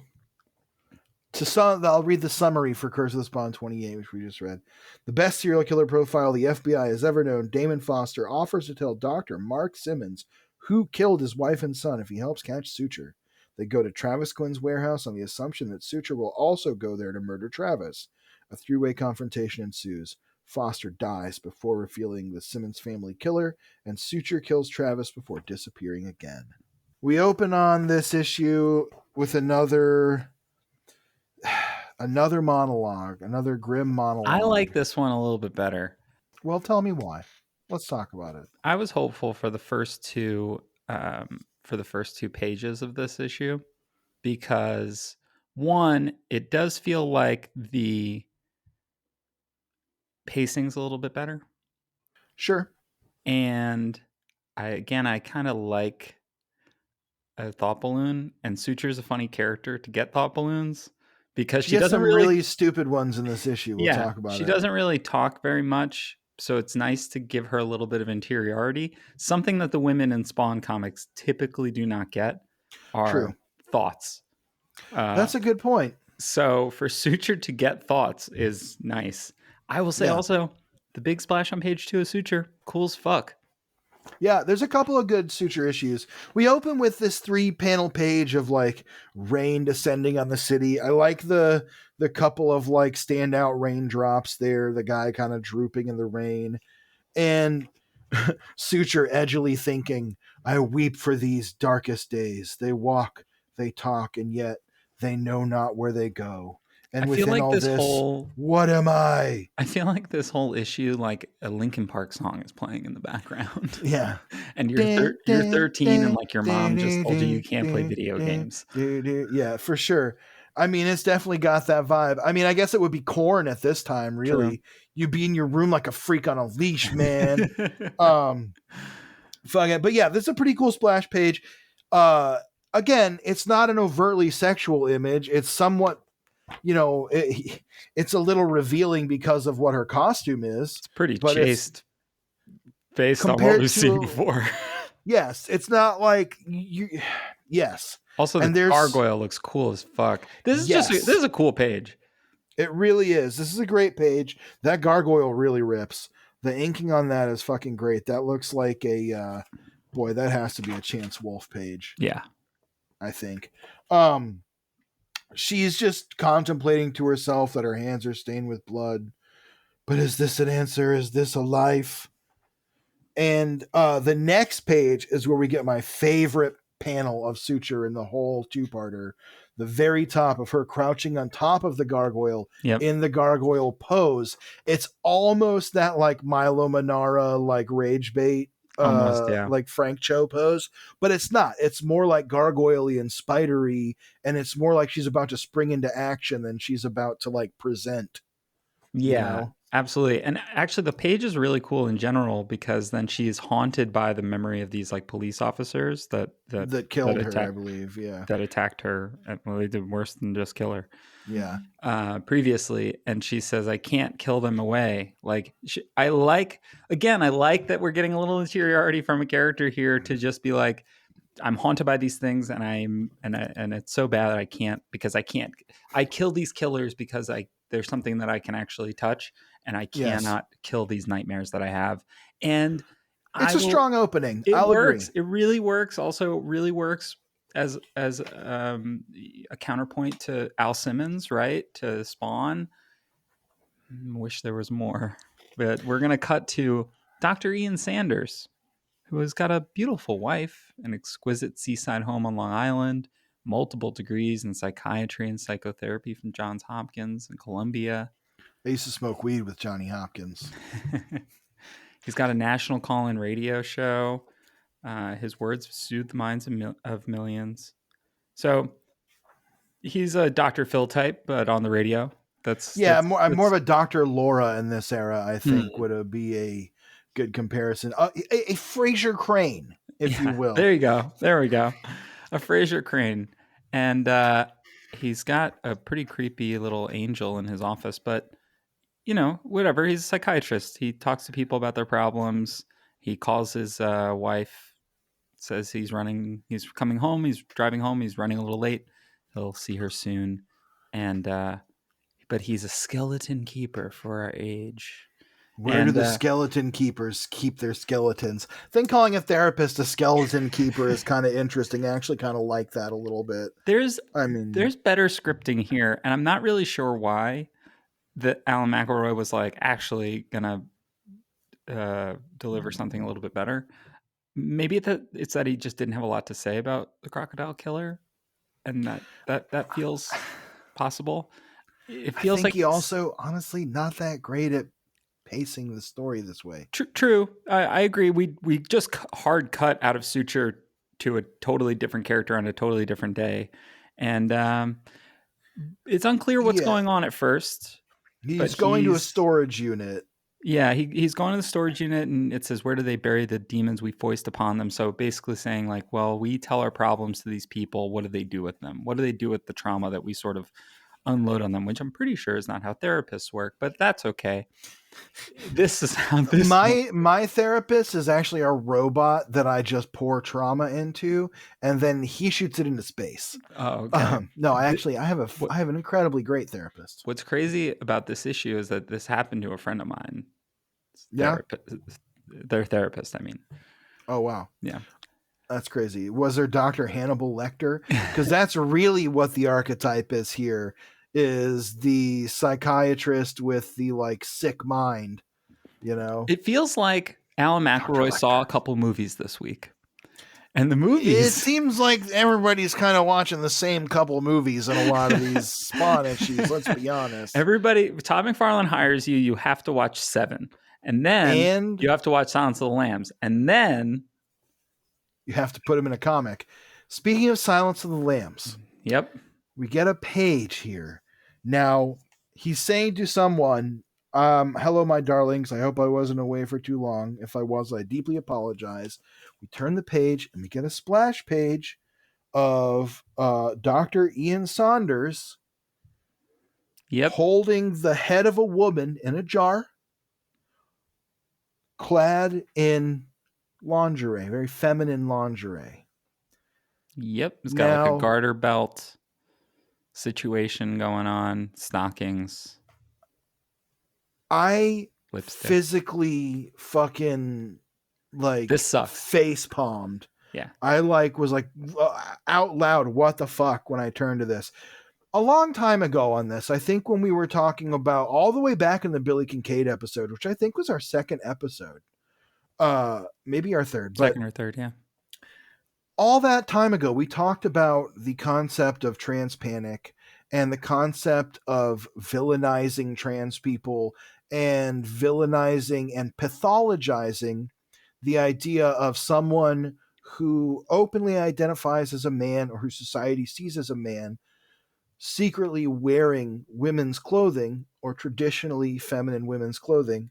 I'll read the summary for Curse of the Spawn 28, which we just read. The best serial killer profile the FBI has ever known, Damon Foster, offers to tell Dr. Marc Simmons who killed his wife and son if he helps catch Suture. They go to Travis Quinn's warehouse on the assumption that Suture will also go there to murder Travis. A three-way confrontation ensues. Foster dies before revealing the Simmons family killer, and Suture kills Travis before disappearing again. We open on this issue with another monologue, another grim monologue. I like this one a little bit better. Well, tell me why. Let's talk about it. I was hopeful for the first two pages of this issue because one, it does feel like the pacing's a little bit better. Sure. And I kind of like a thought balloon, and Suture's a funny character to get thought balloons because she doesn't really stupid ones in this issue. We'll talk about it. She doesn't really talk very much, so it's nice to give her a little bit of interiority. Something that the women in Spawn comics typically do not get are thoughts. That's a good point. So for Suture to get thoughts is nice. I will say also, the big splash on page 2 of Suture, cool as fuck. Yeah, there's a couple of good Suture issues. We open with this 3-panel page of like rain descending on the city. I like the couple of like standout raindrops there, the guy kind of drooping in the rain, and Suture edgily thinking, I weep for these darkest days. They walk, they talk, and yet they know not where they go. And within like all this what am I? I feel like this whole issue, like a Linkin Park song is playing in the background. Yeah. And you're 13 and like your mom just told you can't play video games. Yeah, for sure. I mean, it's definitely got that vibe. I mean, I guess it would be Korn at this time, really. True. You'd be in your room like a freak on a leash, man. Fuck it. But yeah, this is a pretty cool splash page. Again, it's not an overtly sexual image. It's somewhat, it's a little revealing because of what her costume is. It's pretty chaste. Based on what compared we've seen to before. yes, it's not like you. Yes, Also, the and there's gargoyle looks cool as fuck. This yes, is a cool page. it really is. This is a great page. That gargoyle really rips. The inking on that is fucking great. That looks like a boy. That has to be a Chance Wolf page. Yeah. I think. She's just contemplating to herself that her hands are stained with blood. But is this an answer? Is this a life? And the next page is where we get my favorite panel of Suture in the whole two-parter. The very top of her crouching on top of the gargoyle in the gargoyle pose. It's almost that like Milo Manara like rage bait Almost, yeah. like Frank Cho pose, but it's not. It's more like gargoyle-y and spidery, and it's more like she's about to spring into action than she's about to like present. Yeah, you know? absolutely. And actually the page is really cool in general because then she's haunted by the memory of these like police officers that killed her, I believe. Yeah. That attacked her. Well, they did worse than just kill her. Yeah. Previously, and she says, "I can't kill them away." Like I like that we're getting a little interiority from a character here to just be like, I'm haunted by these things, and it's so bad that I can't because I can't. I kill these killers because there's something that I can actually touch, and I cannot kill these nightmares that I have. And it's a strong opening. It I'll works. agree. It really works. Also, really works as a counterpoint to Al Simmons, right? To Spawn. Wish there was more, but we're gonna cut to Dr. Ian Sanders, who has got a beautiful wife, an exquisite seaside home on Long Island, multiple degrees in psychiatry and psychotherapy from Johns Hopkins and Columbia. I used to smoke weed with Johnny Hopkins. He's got a national call-in radio show. His words soothe the minds of millions. So he's a Dr. Phil type, but on the radio. I'm more of a Dr. Laura in this era, I think, would be a good comparison. A Fraser Crane, if you will. There you go. There we go. A Fraser Crane. And he's got a pretty creepy little angel in his office, but, whatever. He's a psychiatrist. He talks to people about their problems. He calls his wife, says he's coming home, he's driving home, he's running a little late. He'll see her soon. And but he's a skeleton keeper for our age. Where do the skeleton keepers keep their skeletons? I think calling a therapist a skeleton keeper is kind of interesting. I actually kind of like that a little bit. There's better scripting here, and I'm not really sure why that Alan McElroy was like actually gonna deliver something a little bit better. Maybe it's that he just didn't have a lot to say about the crocodile killer, and that feels possible. It feels like he also honestly not that great at pacing the story this way. True. I agree. We just hard cut out of Suture to a totally different character on a totally different day. And it's unclear what's going on at first. He's going to a storage unit. Yeah, he's going to the storage unit, and it says, where do they bury the demons we foist upon them? So basically saying like, well, we tell our problems to these people. What do they do with them? What do they do with the trauma that we sort of unload on them, which I'm pretty sure is not how therapists work, but that's okay. This is how my therapist is actually a robot that I just pour trauma into, and then he shoots it into space. Oh, okay. No, I have an incredibly great therapist. What's crazy about this issue is that this happened to a friend of mine. Yeah, their therapist. I mean. Oh wow. Yeah. That's crazy. Was there Dr. Hannibal Lecter? Because that's really what the archetype is here, is the psychiatrist with the like sick mind, It feels like Alan McElroy saw a couple movies this week. And the movies... It seems like everybody's kind of watching the same couple movies in a lot of these Spawn issues, let's be honest. Todd McFarlane hires you have to watch 7. And then you have to watch Silence of the Lambs. And then... you have to put him in a comic. Speaking of Silence of the Lambs. Yep. We get a page here. Now, he's saying to someone, hello, my darlings. I hope I wasn't away for too long. If I was, I deeply apologize. We turn the page and we get a splash page of Dr. Ian Sanders holding the head of a woman in a jar, clad in lingerie, very feminine lingerie. Yep. It's got like a Now, garter belt situation going on, stockings, I lipstick. physically fucking like This sucks. face palmed. Yeah. I was like out loud, what the fuck, when I turned to this. A long time ago on this, I think when we were talking about all the way back in the Billy Kincaid episode, which I think was our second episode, maybe our third, but Second or third, yeah. all that time ago, we talked about the concept of trans panic and the concept of villainizing trans people and villainizing and pathologizing the idea of someone who openly identifies as a man or who society sees as a man secretly wearing women's clothing or traditionally feminine women's clothing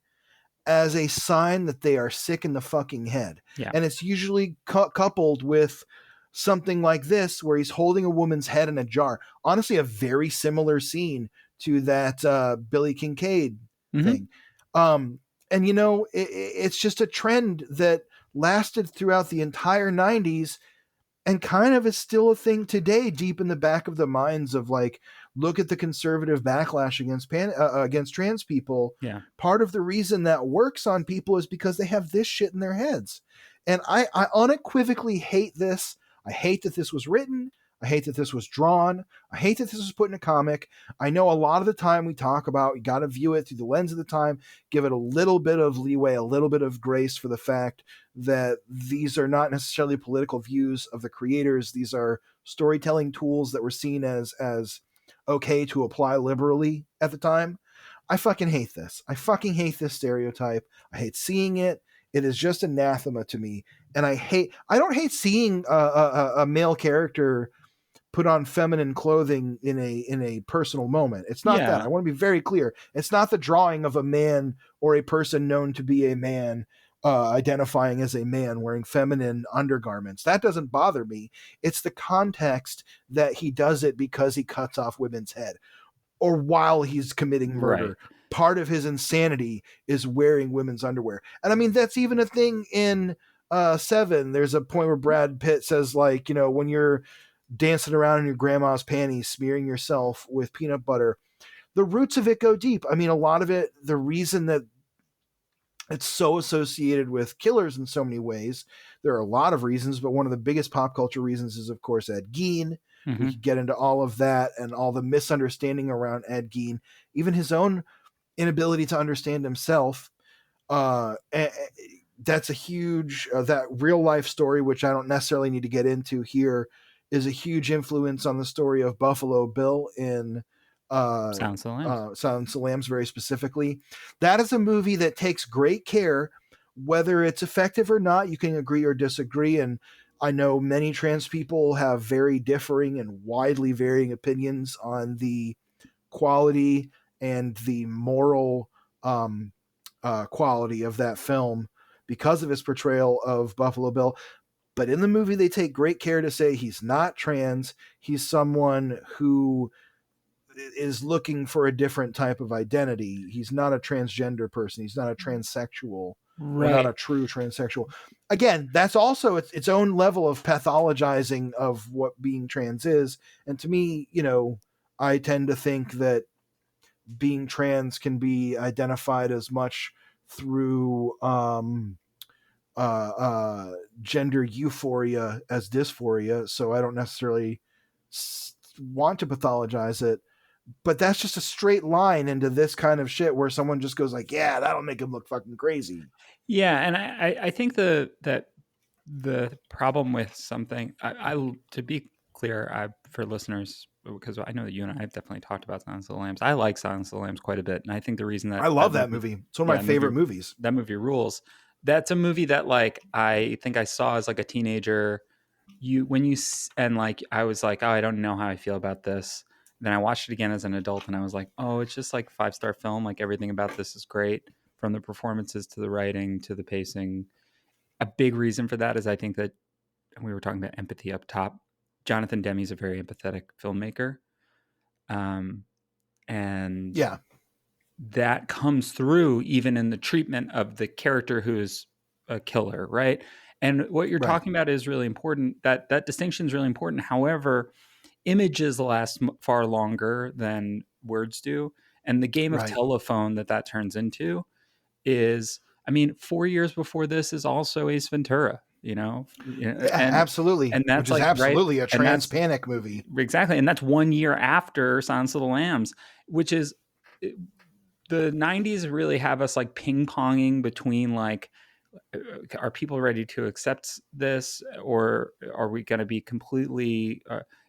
as a sign that they are sick in the fucking head. Yeah. And it's usually coupled with something like this, where he's holding a woman's head in a jar. Honestly, a very similar scene to that Billy Kincaid thing. And, you know, it's just a trend that lasted throughout the entire 90s and kind of is still a thing today, deep in the back of the minds of like, look at the conservative backlash against trans people. Yeah. Part of the reason that works on people is because they have this shit in their heads. And I unequivocally hate this. I hate that this was written. I hate that this was drawn. I hate that this was put in a comic. I know a lot of the time we talk about, you got to view it through the lens of the time, give it a little bit of leeway, a little bit of grace for the fact that these are not necessarily political views of the creators. These are storytelling tools that were seen as okay to apply liberally at the time. I fucking hate this. I fucking hate this stereotype. I hate seeing it. It is just anathema to me. And I don't hate seeing a male character put on feminine clothing in a personal moment. It's not that. I want to be very clear. It's not the drawing of a man or a person known to be a man identifying as a man wearing feminine undergarments. That doesn't bother me. It's the context that he does it because he cuts off women's head or while he's committing murder. Right. Part of his insanity is wearing women's underwear. And I mean, that's even a thing in Seven. There's a point where Brad Pitt says, like, you know, when you're dancing around in your grandma's panties, smearing yourself with peanut butter, the roots of it go deep. I mean, a lot of it, the reason that it's so associated with killers in so many ways, there are a lot of reasons, but one of the biggest pop culture reasons is, of course, Ed Gein. We could get into all of that and all the misunderstanding around Ed Gein, even his own inability to understand himself. That's a huge, that real life story, which I don't necessarily need to get into here, is a huge influence on the story of Buffalo Bill in Silence of the Lambs, very specifically. That is a movie that takes great care, whether it's effective or not. You can agree or disagree, and I know many trans people have very differing and widely varying opinions on the quality and the moral quality of that film because of his portrayal of Buffalo Bill. But in the movie, they take great care to say he's not trans. He's someone who is looking for a different type of identity. He's not a transgender person. He's not a transsexual. Right. Or not a true transsexual. Again, that's also its own level of pathologizing of what being trans is. And to me, you know, I tend to think that being trans can be identified as much through gender euphoria as dysphoria. So I don't necessarily want to pathologize it, but that's just a straight line into this kind of shit where someone just goes like, yeah, that'll make him look fucking crazy. Yeah. And I think that the problem with something, I to be clear, for listeners, because I know that you and I have definitely talked about Silence of the Lambs. I like Silence of the Lambs quite a bit. And I think the reason that I love that movie. It's one of my favorite movies. That movie rules. That's a movie that, like, I think I saw as like a teenager. I was like, oh, I don't know how I feel about this. Then I watched it again as an adult and I was like, oh, it's just like 5-star film. Like, everything about this is great, from the performances to the writing to the pacing. A big reason for that is I think that, and we were talking about empathy up top, Jonathan Demme's a very empathetic filmmaker. And yeah, that comes through even in the treatment of the character who's a killer, right? And what you're Right. talking about is really important. That distinction is really important. However, images last far longer than words do, and the game of Right. telephone that turns into is, I mean, 4 years before this is also Ace Ventura, Yeah, absolutely. and Which that's is like right, absolutely a and trans that's panic movie. exactly, and that's 1 year after Silence of the Lambs, which is the 90s really have us like ping-ponging between like, are people ready to accept this, or are we going to be completely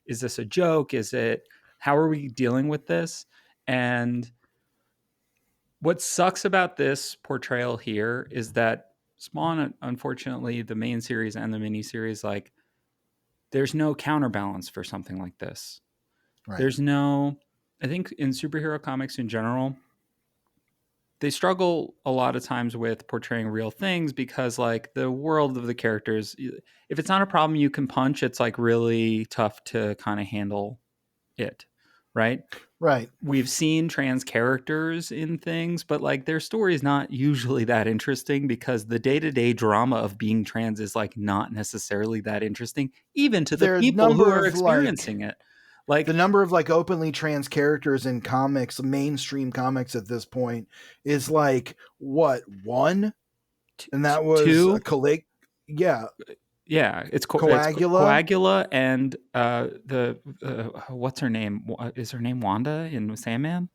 is this a joke, is it, how are we dealing with this? And what sucks about this portrayal here is that Spawn, unfortunately, the main series and the miniseries, like, there's no counterbalance for something like this. Right. There's no, I think in superhero comics in general, they struggle a lot of times with portraying real things because, like, the world of the characters, if it's not a problem you can punch, it's like really tough to kind of handle it, right? Right. We've seen trans characters in things, but like their story is not usually that interesting because the day-to-day drama of being trans is like not necessarily that interesting, even to the There are a people who number are of experiencing it. the Like number of like openly trans characters in comics, mainstream comics at this point is like what, one? And that was a two, yeah, yeah, it's Coagula. Coagula and the what's her name? Is her name Wanda in Sandman?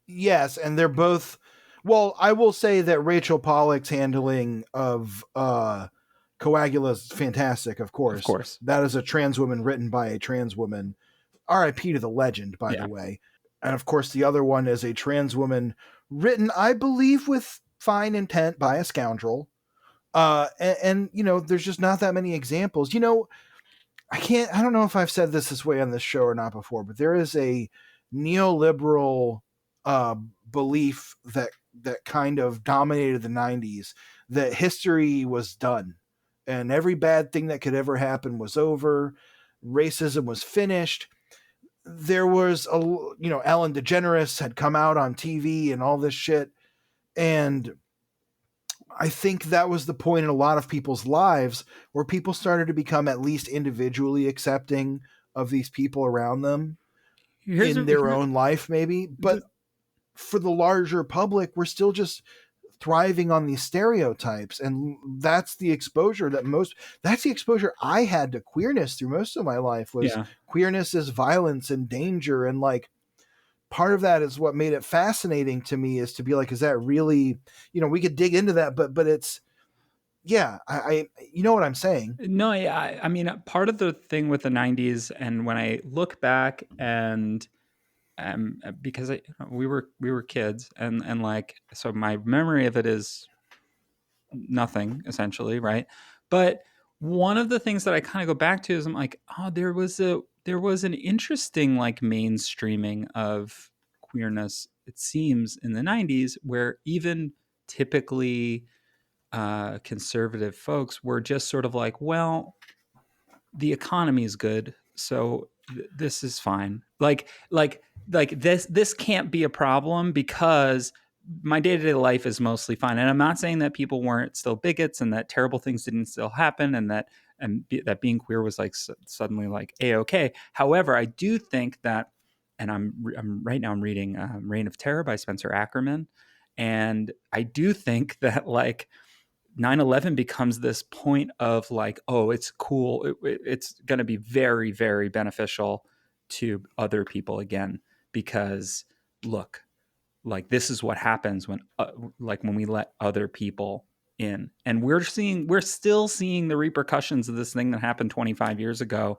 Yes, and they're both, well, I will say that Rachel Pollack's handling of Coagula is fantastic, of Of course. course. That is a trans woman written by a trans woman. RIP to the legend, by Yeah. the way. And of course, the other one is a trans woman written, I believe, with fine intent by a scoundrel. And there's just not that many examples. I don't know if I've said this way on this show or not before, but there is a neoliberal uh, belief that kind of dominated the 90s, that history was done and every bad thing that could ever happen was over. Racism was finished. There was Ellen DeGeneres had come out on TV and all this shit. And I think that was the point in a lot of people's lives where people started to become at least individually accepting of these people around them Here's in their own life, maybe. But for the larger public, we're still just thriving on these stereotypes. And that's the exposure I had to queerness through most of my life, was yeah. queerness is violence and danger. And like, part of that is what made it fascinating to me, is to be like, is that really, we could dig into that, but it's, yeah, I you know what I'm saying? No, I mean, part of the thing with the 90s, and when I look back and because we were kids, and like, so my memory of it is nothing essentially, right? But one of the things that I kind of go back to is I'm like, oh, there was an interesting like mainstreaming of queerness, it seems, in the 90s, where even typically conservative folks were just sort of like, well, the economy is good, so this is fine. Like this can't be a problem because my day-to-day life is mostly fine. And I'm not saying that people weren't still bigots and that terrible things didn't still happen, and that being queer was like suddenly like a-okay. However, I do think that, and I'm right now I'm reading Reign of Terror by Spencer Ackerman, and I do think that like 9/11 becomes this point of like, oh, it's cool. It's going to be very, very beneficial to other people again, because look, like, this is what happens when when we let other people in, and we're still seeing the repercussions of this thing that happened 25 years ago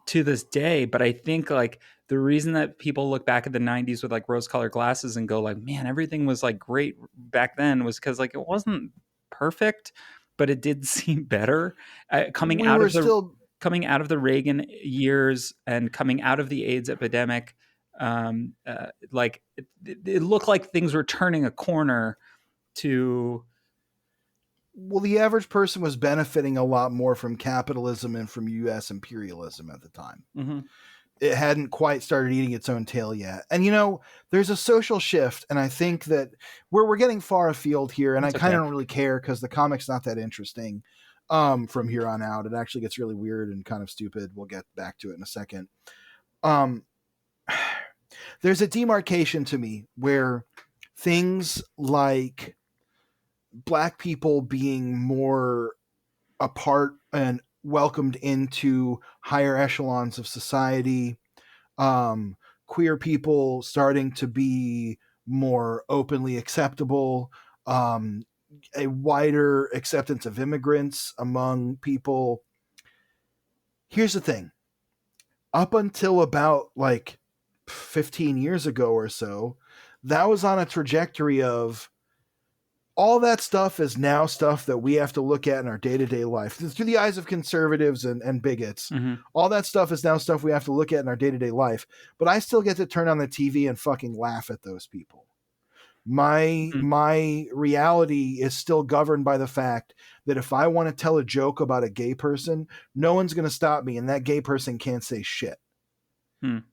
to this day. But I think like the reason that people look back at the 90s with like rose-colored glasses and go like, man, everything was like great back then, was because like it wasn't perfect, but it did seem better We were still coming out of the Reagan years and coming out of the AIDS epidemic. Like it looked like things were turning a corner to. Well, the average person was benefiting a lot more from capitalism and from US imperialism at the time. Mm-hmm. it hadn't quite started eating its own tail yet. And, you know, there's a social shift. And I think that we're getting far afield here. And That's I kind of okay. don't really care because the comic's not that interesting from here on out. It actually gets really weird and kind of stupid. We'll get back to it in a second. There's a demarcation to me where things like Black people being more a part and welcomed into higher echelons of society, queer people starting to be more openly acceptable, a wider acceptance of immigrants among people. Here's the thing. Up until about like 15 years ago or so, that was on a trajectory of all that stuff is now stuff that we have to look at in our day-to-day life through the eyes of conservatives and bigots. Mm-hmm. All that stuff is now stuff we have to look at in our day-to-day life, but I still get to turn on the TV and fucking laugh at those people. My reality is still governed by the fact that if I want to tell a joke about a gay person, no one's going to stop me, and that gay person can't say shit.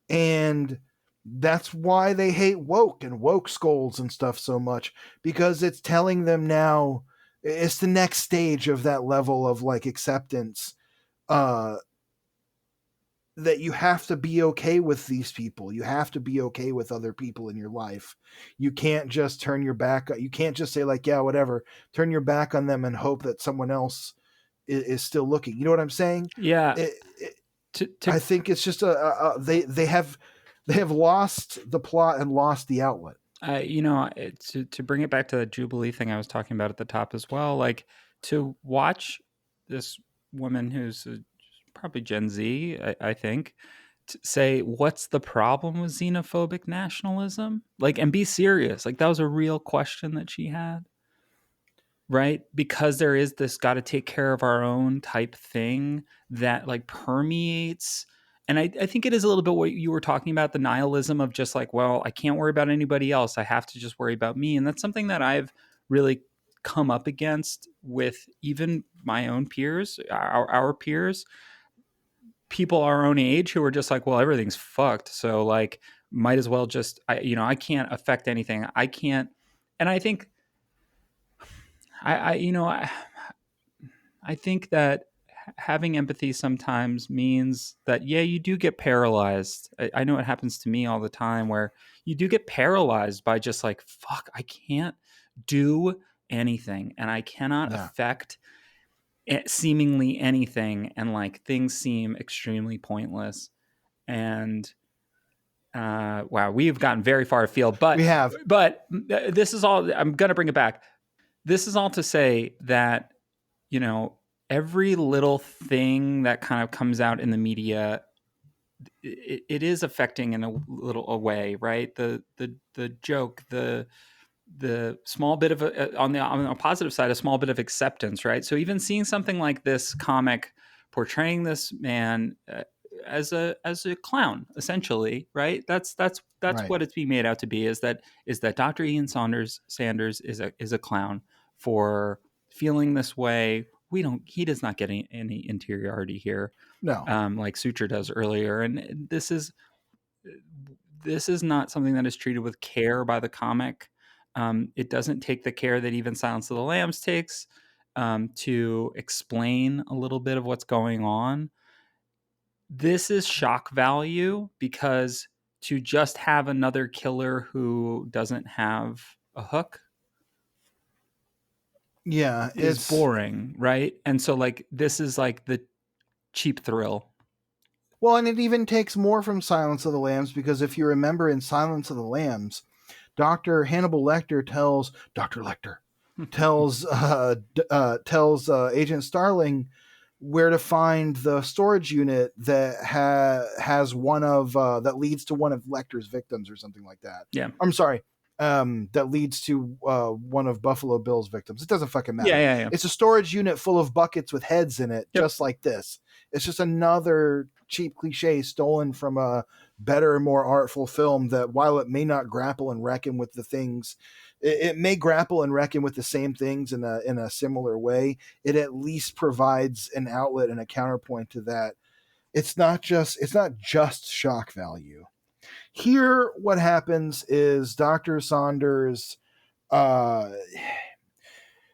And that's why they hate woke and woke scolds and stuff so much, because it's telling them now it's the next stage of that level of like acceptance, that you have to be okay with these people. You have to be okay with other people in your life. You can't just turn your back. You can't just say like, yeah, whatever, turn your back on them and hope that someone else is still looking. You know what I'm saying? Yeah. I think it's just they have lost the plot and lost the outlet. You know, to bring it back to the Jubilee thing I was talking about at the top as well, like to watch this woman who's probably Gen Z, I think, say, what's the problem with xenophobic nationalism? Like, and be serious. Like, that was a real question that she had. Right? Because there is this got to take care of our own type thing that like permeates. And I think it is a little bit what you were talking about, the nihilism of just like, well, I can't worry about anybody else. I have to just worry about me. And that's something that I've really come up against with even my own peers, our peers, people our own age who are just like, well, everything's fucked. So like, might as well just, I can't affect anything. I can't. And I think, I think that having empathy sometimes means that, yeah, you do get paralyzed. I know it happens to me all the time where you do get paralyzed by just like, fuck, I can't do anything and I cannot affect seemingly anything. And like things seem extremely pointless. And wow, we've gotten very far afield, but we have. But this is all, I'm going to bring it back. This is all to say that, you know, every little thing that kind of comes out in the media, it is affecting in a little way, right? The joke, the small bit of on the positive side, a small bit of acceptance, right? So even seeing something like this comic portraying this man as a clown, essentially, right? That's right. What it's being made out to be, is that Dr. Ian Sanders is a clown for feeling this way. He does not get any interiority here. No. Like Suture does earlier. And this is not something that is treated with care by the comic. It doesn't take the care that even Silence of the Lambs takes to explain a little bit of what's going on. This is shock value, because to just have another killer who doesn't have a hook, is boring, right? And so like this is like the cheap thrill. Well, and it even takes more from Silence of the Lambs, because if you remember in Silence of the Lambs, Dr. Hannibal Lecter tells Agent Starling where to find the storage unit that has one of that leads to one of Lecter's victims or something like that. Yeah. I'm sorry. That leads to one of Buffalo Bill's victims. It doesn't fucking matter. Yeah. It's a storage unit full of buckets with heads in it, just like this. It's just another cheap cliche stolen from a better and more artful film that, while it may not grapple and reckon with the things, it may grapple and reckon with the same things in a similar way. It at least provides an outlet and a counterpoint to that It's not just shock value. Here, what happens is Dr. Saunders, uh,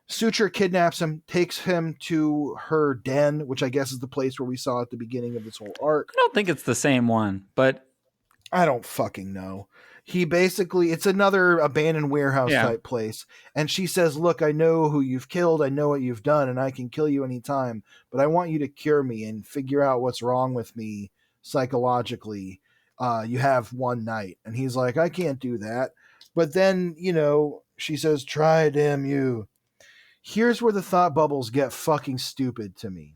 Suture kidnaps him, takes him to her den, which I guess is the place where we saw at the beginning of this whole arc. I don't think it's the same one, but I don't fucking know. He basically, it's another abandoned warehouse type place. And she says, look, I know who you've killed. I know what you've done, and I can kill you anytime. But I want you to cure me and figure out what's wrong with me psychologically. You have one night. And he's like, I can't do that. But then, she says, try, damn you. Here's where the thought bubbles get fucking stupid to me.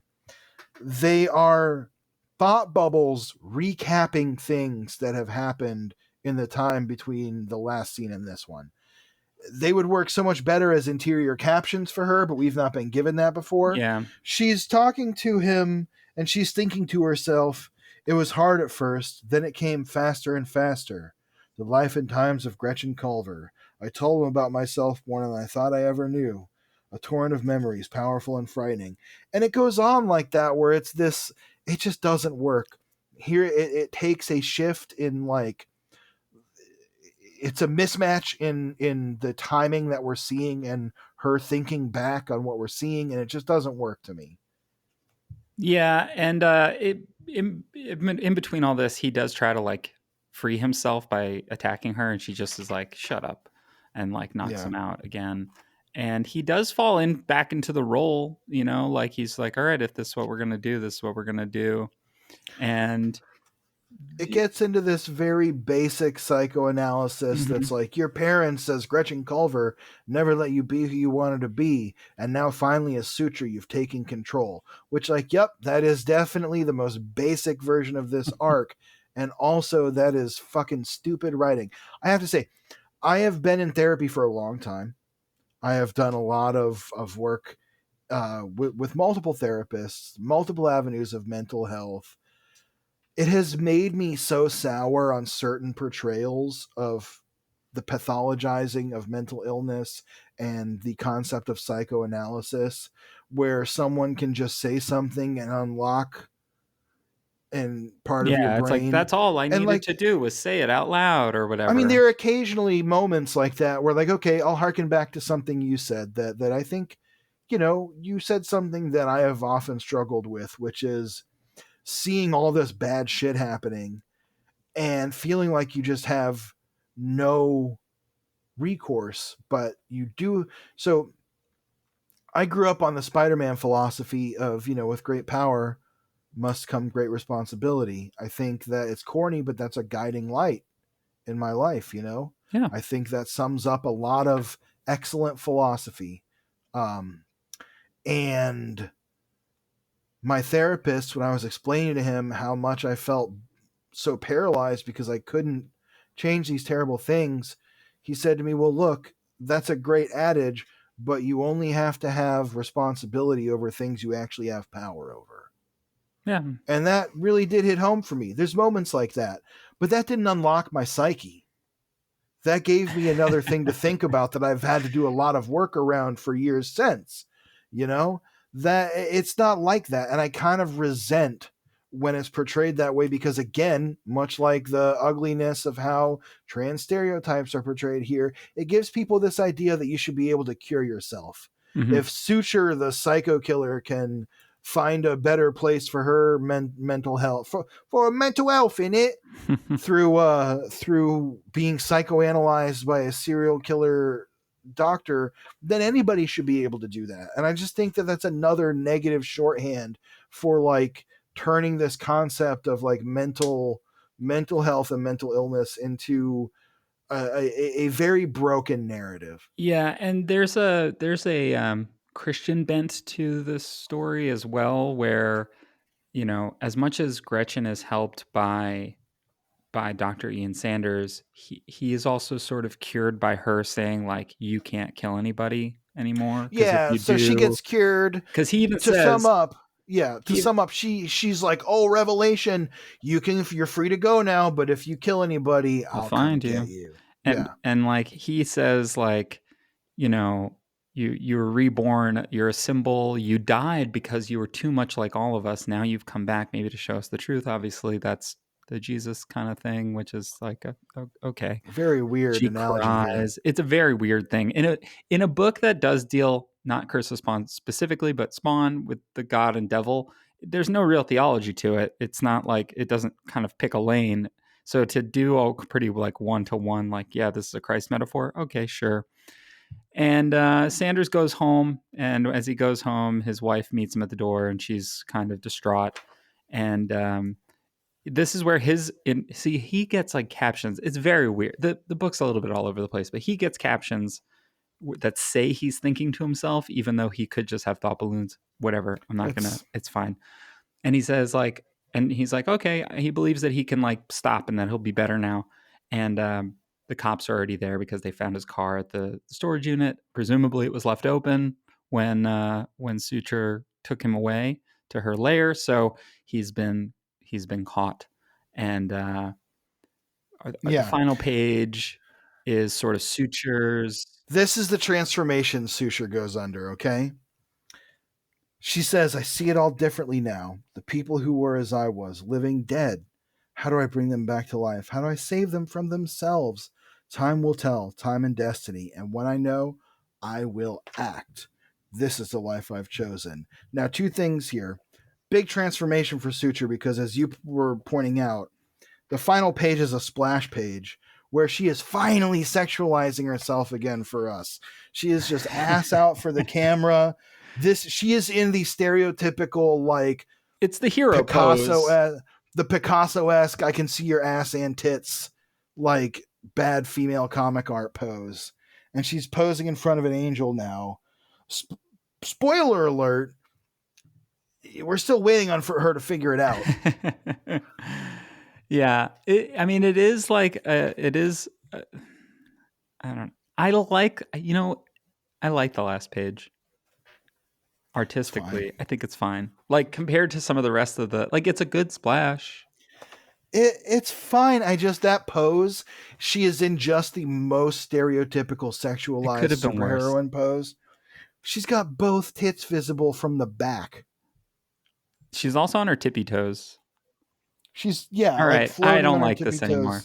They are thought bubbles recapping things that have happened in the time between the last scene and this one. They would work so much better as interior captions for her, but we've not been given that before. Yeah. She's talking to him and she's thinking to herself, it was hard at first, then it came faster and faster. The life and times of Gretchen Culver. I told him about myself more than I thought I ever knew. A torrent of memories, powerful and frightening. And it goes on like that, where it's this, it just doesn't work. Here, it takes a shift in, like, it's a mismatch in the timing that we're seeing and her thinking back on what we're seeing, and it just doesn't work to me. Yeah, and in between all this, he does try to, like, free himself by attacking her, and she just is like, shut up, and, like, knocks him out again. And he does fall back into the role, like, he's like, all right, if this is what we're going to do, this is what we're going to do. And it gets into this very basic psychoanalysis that's like, your parents, as Gretchen Culver, never let you be who you wanted to be, and now finally as Suture, you've taken control. Which, like, yep, that is definitely the most basic version of this arc, and also that is fucking stupid writing. I have to say, I have been in therapy for a long time. I have done a lot of work with multiple therapists, multiple avenues of mental health. It has made me so sour on certain portrayals of the pathologizing of mental illness and the concept of psychoanalysis, where someone can just say something and unlock and part of your brain. It's like, that's all I needed to do was say it out loud or whatever. I mean, there are occasionally moments like that where, like, okay, I'll harken back to something you said that I think, you said something that I have often struggled with, which is seeing all this bad shit happening and feeling like you just have no recourse, but you do. So I grew up on the Spider-Man philosophy of, with great power must come great responsibility. I think that it's corny, but that's a guiding light in my life, Yeah. I think that sums up a lot of excellent philosophy. And my therapist, when I was explaining to him how much I felt so paralyzed because I couldn't change these terrible things, he said to me, well, look, that's a great adage, but you only have to have responsibility over things you actually have power over. Yeah. And that really did hit home for me. There's moments like that, but that didn't unlock my psyche. That gave me another thing to think about that I've had to do a lot of work around for years since, that it's not like that. And I kind of resent when it's portrayed that way, because again, much like the ugliness of how trans stereotypes are portrayed here, it gives people this idea that you should be able to cure yourself. If Suture, the psycho killer, can find a better place for her mental health, for a mental health in it, through being psychoanalyzed by a serial killer doctor, then anybody should be able to do that. And I just think that that's another negative shorthand for, like, turning this concept of, like, mental health and mental illness into a very broken narrative. Yeah, and there's a Christian bent to this story as well, where, as much as Gretchen is helped by Dr. Ian Sanders, he is also sort of cured by her saying, like, you can't kill anybody anymore. Yeah, so she gets cured. Because he even to says, sum up, she's like, oh, revelation, you're free to go now, but if you kill anybody, I'll find you. And like, he says, like, you were reborn. You're a symbol. You died because you were too much like all of us. Now you've come back maybe to show us the truth. Obviously, that's the Jesus kind of thing, which is like, okay. Very weird She analogy here. cries. It's a very weird thing. In a book that does deal, not Curse of Spawn specifically, but Spawn with the God and Devil, there's no real theology to it. It's not like, it doesn't kind of pick a lane. So to do all pretty like one-to-one, like, yeah, this is a Christ metaphor. Okay, sure. And Sanders goes home, and as he goes home, his wife meets him at the door, and she's kind of distraught. And this is where he gets like captions. It's very weird. The book's a little bit all over the place, but he gets captions that say he's thinking to himself, even though he could just have thought balloons. Whatever. It's fine. And he says like, and he's like, okay, he believes that he can like stop and that he'll be better now. And the cops are already there because they found his car at the storage unit. Presumably it was left open when Suture took him away to her lair. So he's been caught. And the final page is sort of Suture's. This is the transformation Suture goes under, okay? She says, I see it all differently now. The people who were as I was, living dead. How do I bring them back to life? How do I save them from themselves? Time will tell, time and destiny. And when I know, I will act. This is the life I've chosen. Now, two things here. Big transformation for Suture because, as you were pointing out, the final page is a splash page where she is finally sexualizing herself again for us. She is just ass out for the camera. She is in the stereotypical, like, it's the hero Picasso, pose. The Picasso-esque, I can see your ass and tits, like, bad female comic art pose. And she's posing in front of an angel now. Spoiler alert, we're still waiting on for her to figure it out. Yeah. It is like, I don't know. I like the last page. Artistically, I think it's fine. Like, compared to some of the rest of it's a good splash. It's fine. That pose, she is in just the most stereotypical sexualized superheroine pose. She's got both tits visible from the back. She's also on her tippy toes. She's all right. I don't like this anymore.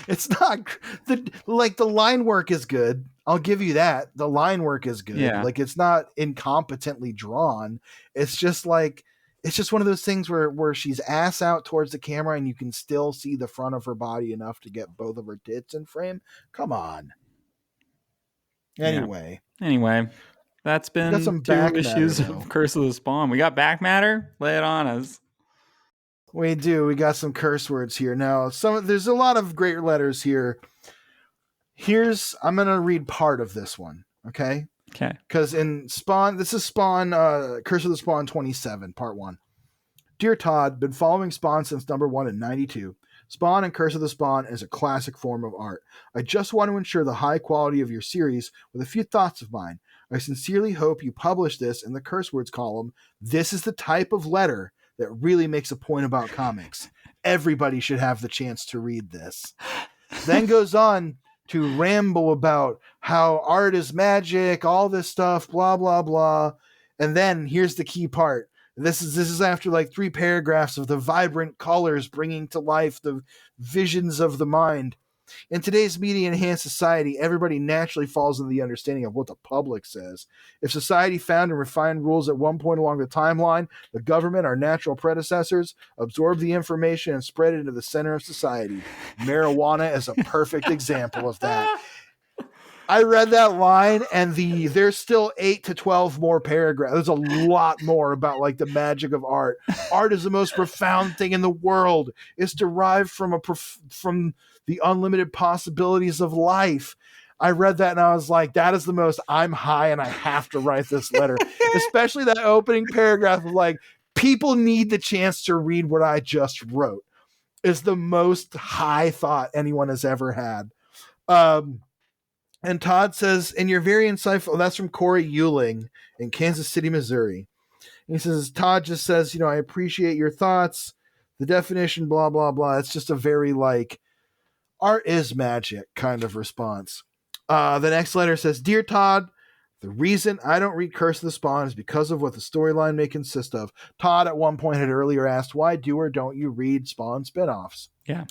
It's not the line work is good. I'll give you that. The line work is good. Yeah. Like, it's not incompetently drawn. It's just one of those things where she's ass out towards the camera and you can still see the front of her body enough to get both of her tits in frame. Come on. Anyway, that's been some 2 issues of Curse of the Spawn. We got back matter. Lay it on us. We do. We got some curse words here. Now, there's a lot of great letters here. I'm going to read part of this one. Okay. Because in Spawn, this is Spawn, Curse of the Spawn 27, part 1. Dear Todd, been following Spawn since number 1 in 92. Spawn and Curse of the Spawn is a classic form of art. I just want to ensure the high quality of your series with a few thoughts of mine. I sincerely hope you publish this in the curse words column. This is the type of letter that really makes a point about comics. Everybody should have the chance to read this. Then goes on to ramble about how art is magic, all this stuff, blah, blah, blah. And then here's the key part. This is after like 3 paragraphs of the vibrant colors bringing to life the visions of the mind. In today's media-enhanced society, everybody naturally falls into the understanding of what the public says. If society found and refined rules at one point along the timeline, the government, our natural predecessors, absorbed the information and spread it into the center of society. Marijuana is a perfect example of that. I read that line, and there's still 8 to 12 more paragraphs. There's a lot more about like the magic of art. Art is the most profound thing in the world. It's derived from from the unlimited possibilities of life. I read that and I was like, that is the most, I'm high and I have to write this letter. Especially that opening paragraph of like, people need the chance to read what I just wrote. Is the most high thought anyone has ever had. And Todd says, and you're very insightful. That's from Corey Euling in Kansas City, Missouri. And he says, Todd just says, I appreciate your thoughts. The definition, blah, blah, blah. It's just a very like, art is magic kind of response. The next letter says, Dear Todd, the reason I don't read Curse of the Spawn is because of what the storyline may consist of. Todd at one point had earlier asked, why do or don't you read Spawn spinoffs? Yeah.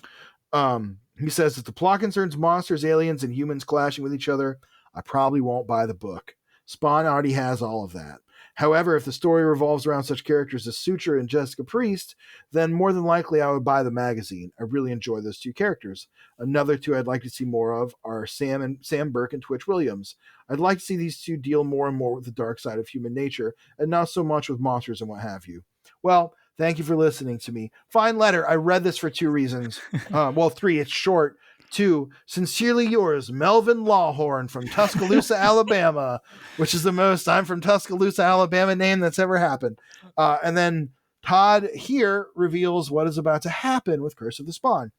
He says, if the plot concerns monsters, aliens, and humans clashing with each other, I probably won't buy the book. Spawn already has all of that. However, if the story revolves around such characters as Suture and Jessica Priest, then more than likely I would buy the magazine. I really enjoy those two characters. Another two I'd like to see more of are Sam Burke and Twitch Williams. I'd like to see these two deal more and more with the dark side of human nature, and not so much with monsters and what have you. Well, thank you for listening to me. Fine letter. I read this for two reasons. Well, three. It's short. 2, sincerely yours, Melvin Lawhorn from Tuscaloosa, Alabama, which is the most I'm from Tuscaloosa, Alabama name that's ever happened. And then Todd here reveals what is about to happen with Curse of the Spawn.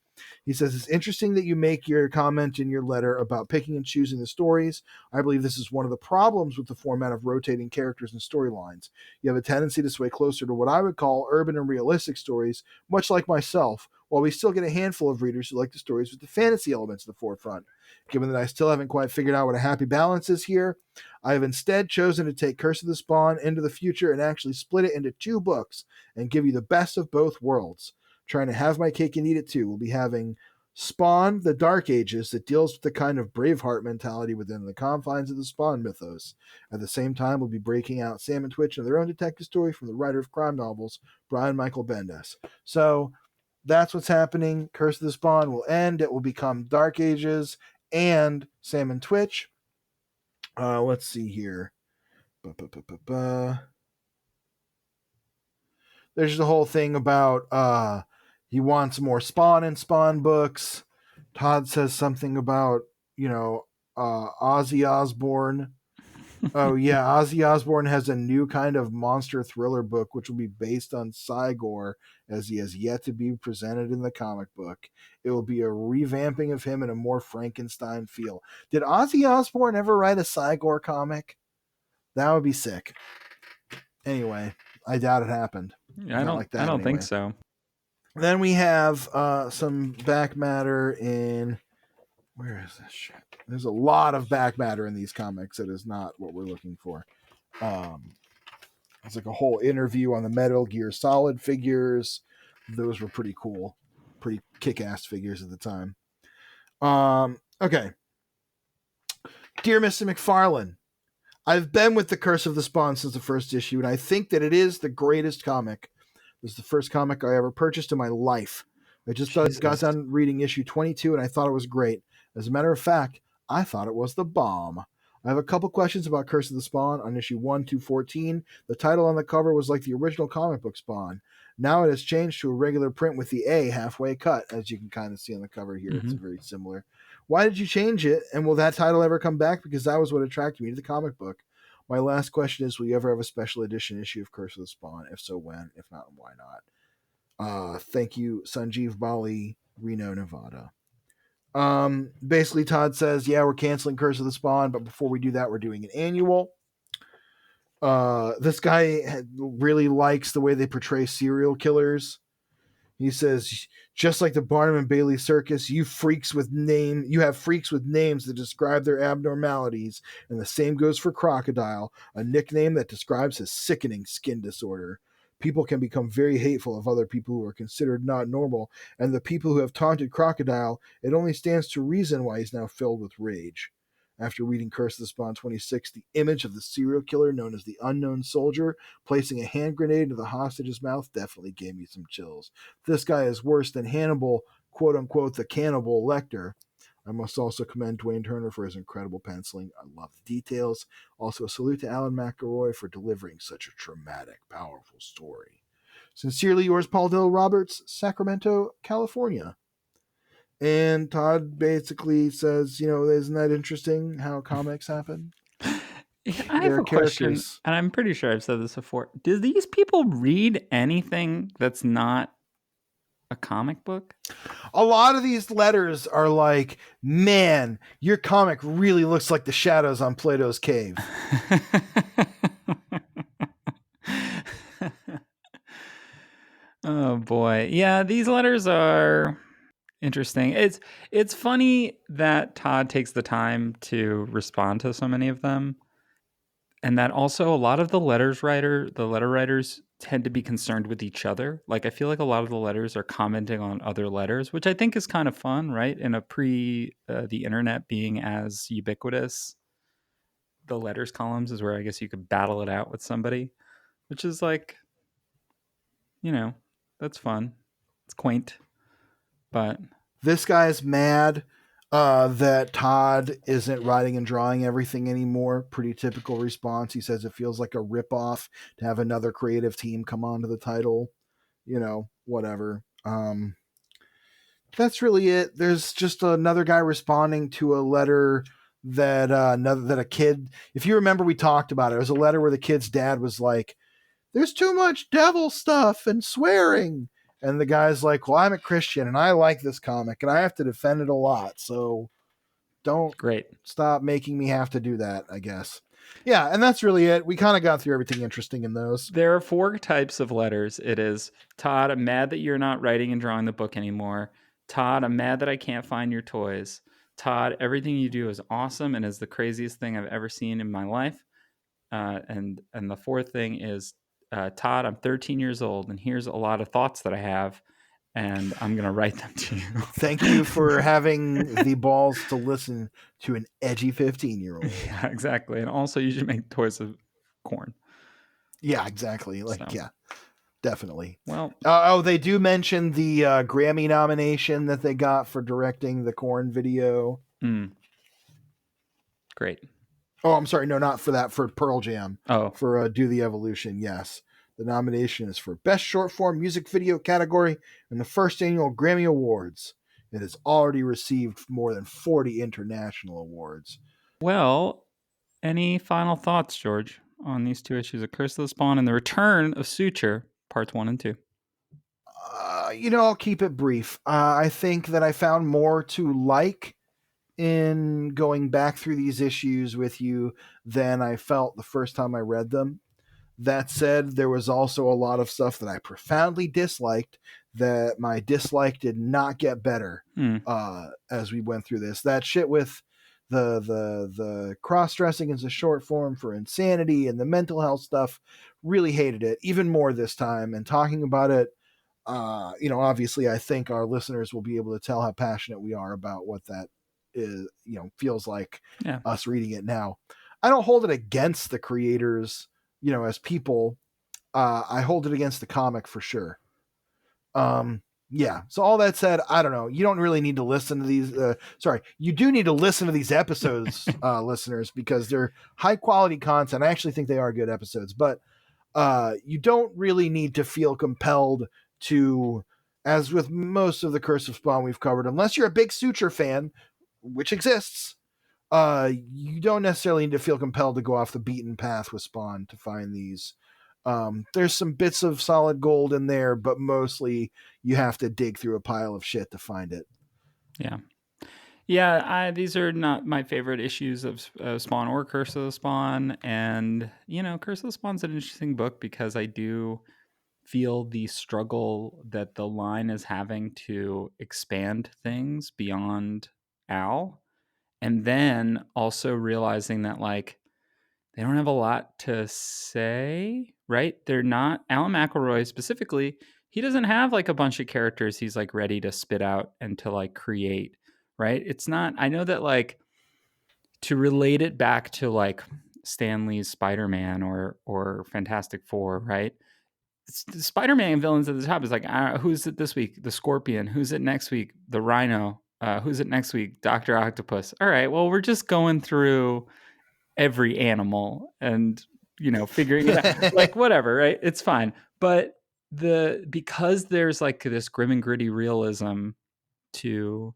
He says, it's interesting that you make your comment in your letter about picking and choosing the stories. I believe this is one of the problems with the format of rotating characters and storylines. You have a tendency to sway closer to what I would call urban and realistic stories, much like myself, while we still get a handful of readers who like the stories with the fantasy elements at the forefront. Given that I still haven't quite figured out what a happy balance is here, I have instead chosen to take Curse of the Spawn into the future and actually split it into 2 books and give you the best of both worlds. Trying to have my cake and eat it too. We'll be having Spawn, the Dark Ages, that deals with the kind of Braveheart mentality within the confines of the Spawn mythos. At the same time, we'll be breaking out Sam and Twitch and their own detective story from the writer of crime novels, Brian Michael Bendis. So that's what's happening. Curse of the Spawn will end. It will become Dark Ages and Sam and Twitch. Let's see here. There's the whole thing about he wants more Spawn and Spawn books. Todd says something about, Ozzy Osbourne. Oh, yeah, Ozzy Osbourne has a new kind of monster thriller book, which will be based on Cygor, as he has yet to be presented in the comic book. It will be a revamping of him in a more Frankenstein feel. Did Ozzy Osbourne ever write a Cygor comic? That would be sick. Anyway, I doubt it happened. I don't think so. Then we have some back matter in... Where is this shit? There's a lot of back matter in these comics that is not what we're looking for. It's like a whole interview on the Metal Gear Solid figures. Those were pretty cool. Pretty kick-ass figures at the time. Okay. Dear Mr. McFarlane, I've been with the Curse of the Spawn since the first issue, and I think that it is the greatest comic. It was the first comic I ever purchased in my life. I just got done reading issue 22, and I thought it was great. As a matter of fact, I thought it was the bomb. I have a couple questions about Curse of the Spawn on issue 1-14. The title on the cover was like the original comic book Spawn. Now it has changed to a regular print with the A halfway cut, as you can kind of see on the cover here. Mm-hmm. It's very similar. Why did you change it, and will that title ever come back? Because that was what attracted me to the comic book. My last question is, will you ever have a special edition issue of Curse of the Spawn? If so, when? If not, why not? Thank you, Sanjeev Bali, Reno, Nevada. Basically, Todd says, yeah, we're canceling Curse of the Spawn, but before we do that, we're doing an annual. This guy really likes the way they portray serial killers. He says, just like the Barnum and Bailey Circus, you have freaks with names that describe their abnormalities, and the same goes for Crocodile, a nickname that describes his sickening skin disorder. People can become very hateful of other people who are considered not normal, and the people who have taunted Crocodile, it only stands to reason why he's now filled with rage. After reading Curse of the Spawn 26, the image of the serial killer known as the Unknown Soldier placing a hand grenade into the hostage's mouth definitely gave me some chills. This guy is worse than Hannibal, quote-unquote, the cannibal Lecter. I must also commend Dwayne Turner for his incredible penciling. I love the details. Also, a salute to Alan McElroy for delivering such a dramatic, powerful story. Sincerely yours, Paul Dell Roberts, Sacramento, California. And Todd basically says, isn't that interesting how comics happen? I have a question, and I'm pretty sure I've said this before. Do these people read anything that's not a comic book? A lot of these letters are like, man, your comic really looks like the shadows on Plato's cave. Oh boy. Yeah, these letters are Interesting. It's funny that Todd takes the time to respond to so many of them, and that also a lot of the letter writers tend to be concerned with each other. Like I feel like a lot of the letters are commenting on other letters, which I think is kind of fun, right? In a pre the internet being as ubiquitous, the letters columns is where I guess you could battle it out with somebody, which is like, you know, that's fun. It's quaint, but This guy's mad that Todd isn't writing and drawing everything anymore. Pretty typical response. He says it feels like a ripoff to have another creative team come onto the title. You know, whatever. That's really it. There's just another guy responding to a letter that that a kid. If you remember, we talked about it. It was a letter where the kid's dad was like, "There's too much devil stuff and swearing." And the guy's like, "Well, I'm a Christian and I like this comic and I have to defend it a lot. So don't great. stop making me have to do that, I guess." Yeah, and that's really it. We kind of got through everything interesting in those. There are 4 types of letters. It is, Todd, I'm mad that you're not writing and drawing the book anymore. Todd, I'm mad that I can't find your toys. Todd, everything you do is awesome and is the craziest thing I've ever seen in my life. And the 4th thing is, Todd, I'm 13 years old, and here's a lot of thoughts that I have, and I'm going to write them to you. Thank you for having the balls to listen to an edgy 15-year-old. Yeah, exactly. And also, you should make toys of corn. Yeah, exactly. Like, So. yeah, definitely. Well, they do mention the Grammy nomination that they got for directing the Korn video. Great. Oh, I'm sorry. No, not for that. For Pearl Jam. Oh. For Do the Evolution. Yes. The nomination is for Best Short Form Music Video category in the first annual Grammy Awards. It has already received more than 40 international awards. Well, any final thoughts, George, on these 2 issues of Curse of the Spawn and the Return of Suture, parts 1 and 2? I'll keep it brief. I think that I found more to like in going back through these issues with you than I felt the first time I read them. That said, there was also a lot of stuff that I profoundly disliked that my dislike did not get better as we went through this. That shit with the cross-dressing as a short form for insanity and the mental health stuff, really hated it even more this time. And talking about it, obviously I think our listeners will be able to tell how passionate we are about what that is, feels like us reading it now. I don't hold it against the creators, as people. I hold it against the comic for sure. Yeah. So all that said, I don't know. You don't really need to listen to these. You do need to listen to these episodes, listeners, because they're high quality content. I actually think they are good episodes, but you don't really need to feel compelled to, as with most of the Curse of Spawn we've covered, unless you're a big Suture fan, which exists. You don't necessarily need to feel compelled to go off the beaten path with Spawn to find these. There's some bits of solid gold in there, but mostly you have to dig through a pile of shit to find it. Yeah. These are not my favorite issues of Spawn or Curse of the Spawn. And, Curse of the Spawn's an interesting book because I do feel the struggle that the line is having to expand things beyond Al. And then also realizing that, like, they don't have a lot to say, right? They're not, Alan McElroy specifically, he doesn't have like a bunch of characters he's like ready to spit out and to like create, right? It's not, I know that like to relate it back to like Stan Lee's Spider-Man or Fantastic Four, right? Spider-Man villains at the top is like, who's it this week? The Scorpion. Who's it next week? The Rhino. Who's it next week? Dr. Octopus. All right, well, we're just going through every animal and, figuring it out. Like, whatever, right? It's fine. But because there's like this grim and gritty realism to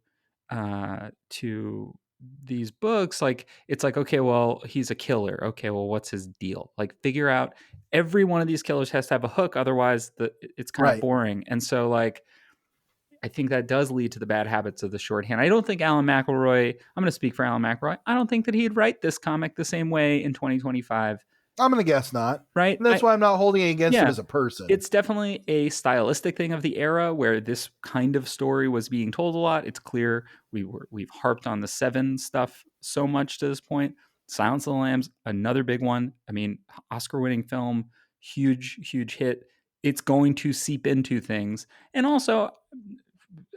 these books, like it's like, okay, well, he's a killer. Okay, well, what's his deal? Like, figure out, every one of these killers has to have a hook, otherwise it's kind of boring. And so like I think that does lead to the bad habits of the shorthand. I don't think Alan McElroy, I'm going to speak for Alan McElroy, I don't think that he'd write this comic the same way in 2025 I'm going to guess not. right? And that's why I'm not holding it against him Yeah. as a person. It's definitely a stylistic thing of the era where this kind of story was being told a lot. It's clear we've harped on the Seven stuff so much to this point. Silence of the Lambs, another big one. I mean, Oscar-winning film, huge hit. It's going to seep into things. And also,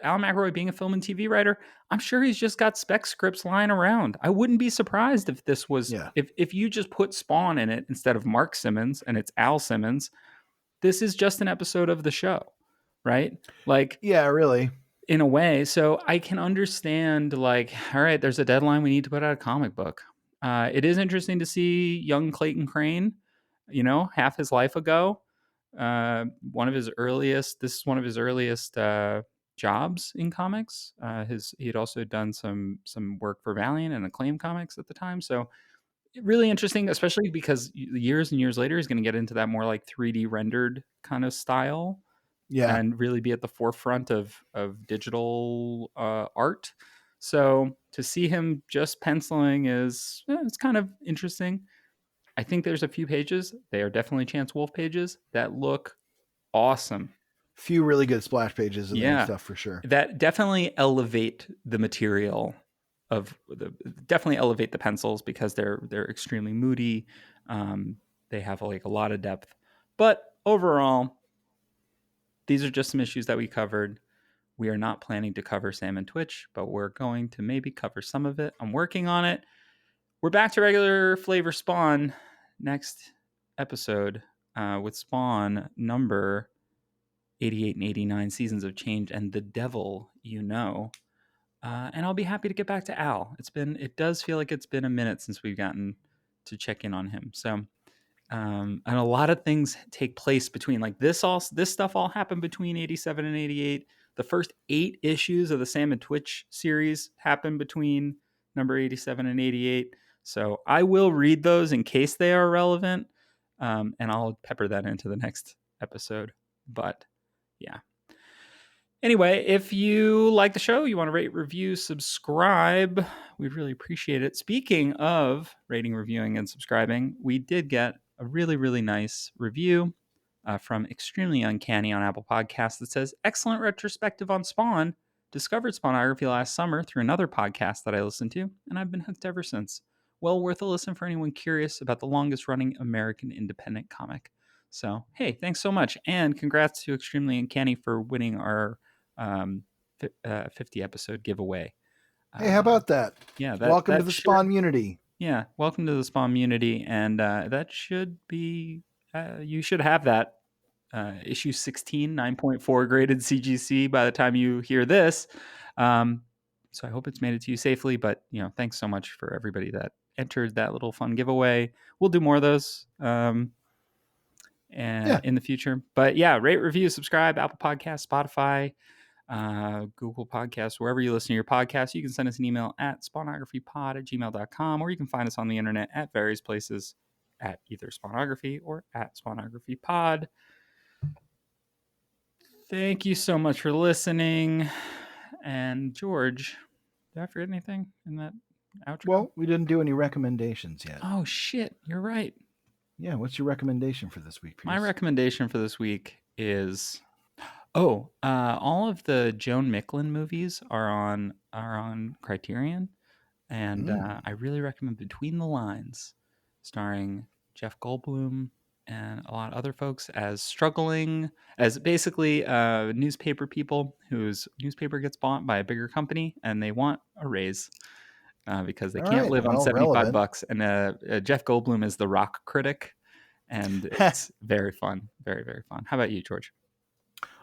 Alan McElroy being a film and TV writer, I'm sure he's just got spec scripts lying around. I wouldn't be surprised if this was if you just put Spawn in it instead of Marc Simmons and it's Al Simmons. This is just an episode of the show, right? Like, yeah, really, in a way. So I can understand, like, all right, there's a deadline. We need to put out a comic book. It is interesting to see young Clayton Crain, half his life ago. One of his earliest. This is one of his earliest jobs in comics. He had also done some work for Valiant and Acclaim Comics at the time. So really interesting, especially because years and years later, he's going to get into that more like 3D rendered kind of style, and really be at the forefront of digital art. So to see him just penciling it's kind of interesting. I think there's a few pages. They are definitely Chance Wolf pages that look awesome. Few really good splash pages in there and stuff for sure. That definitely elevate the material definitely elevate the pencils because they're extremely moody. They have like a lot of depth, but overall, these are just some issues that we covered. We are not planning to cover Sam and Twitch, but we're going to maybe cover some of it. I'm working on it. We're back to regular flavor Spawn next episode with Spawn number 88 and 89, Seasons of Change and The Devil You Know. And I'll be happy to get back to Al. It does feel like it's been a minute since we've gotten to check in on him. So, and a lot of things take place between like this stuff all happened between 87 and 88. The first 8 issues of the Sam and Twitch series happened between number 87 and 88. So I will read those in case they are relevant. And I'll pepper that into the next episode. But yeah. Anyway, if you like the show, you want to rate, review, subscribe, we'd really appreciate it. Speaking of rating, reviewing, and subscribing, we did get a really, really nice review from Extremely Uncanny on Apple Podcasts that says, excellent retrospective on Spawn. Discovered Spawnography last summer through another podcast that I listened to, and I've been hooked ever since. Well worth a listen for anyone curious about the longest running American independent comic. So, hey, thanks so much. And congrats to Extremely Uncanny for winning our 50 episode giveaway. Hey, how about that? Yeah. Welcome to the Spawn Community. Yeah. Welcome to the Spawn Community. And that should be, you should have that issue 16, 9.4 graded CGC by the time you hear this. So I hope it's made it to you safely, but thanks so much for everybody that entered that little fun giveaway. We'll do more of those in the future, but yeah, rate, review, subscribe, Apple Podcasts, Spotify, Google Podcasts, wherever you listen to your podcasts. You can send us an email at spawnographypod@gmail.com, or you can find us on the internet at various places at either Spawnography or at Spawnographypod. Thank you so much for listening. And George, did I forget anything in that outro? Well, we didn't do any recommendations yet. Oh shit, you're right. Yeah, what's your recommendation for this week, Pierce? My recommendation for this week is all of the Joan Micklin movies are on Criterion, and I really recommend Between the Lines, starring Jeff Goldblum and a lot of other folks as basically newspaper people whose newspaper gets bought by a bigger company and they want a raise because they can't live on $75. And Jeff Goldblum is the rock critic, and it's very fun, very, very fun. How about you, George?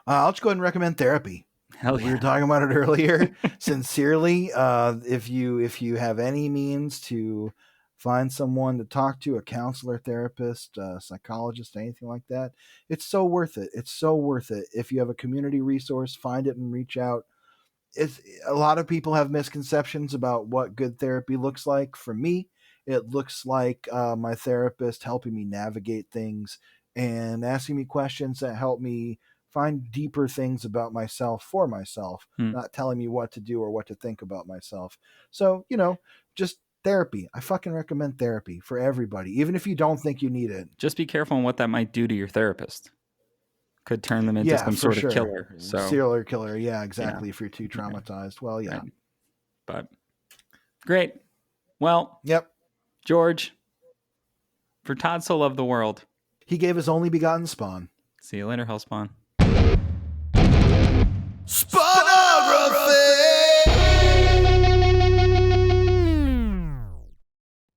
I'll just go ahead and recommend Therapy. Hell yeah. We were talking about it earlier. Sincerely, if you have any means to find someone to talk to, a counselor, therapist, psychologist, anything like that, it's so worth it. It's so worth it. If you have a community resource, find it and reach out. A lot of people have misconceptions about what good therapy looks like. For me, it looks like my therapist helping me navigate things and asking me questions that help me find deeper things about myself for myself, not telling me what to do or what to think about myself. So, just Therapy. I fucking recommend therapy for everybody, even if you don't think you need it. Just be careful on what that might do to your therapist. Could turn them into some for sort of killer. So serial killer. Yeah, exactly. If you're too traumatized. Well, yeah. Right. But great. Well, Yep. George, for Todd so loved the world. He gave his only begotten spawn. See you later, Hellspawn. Spawn!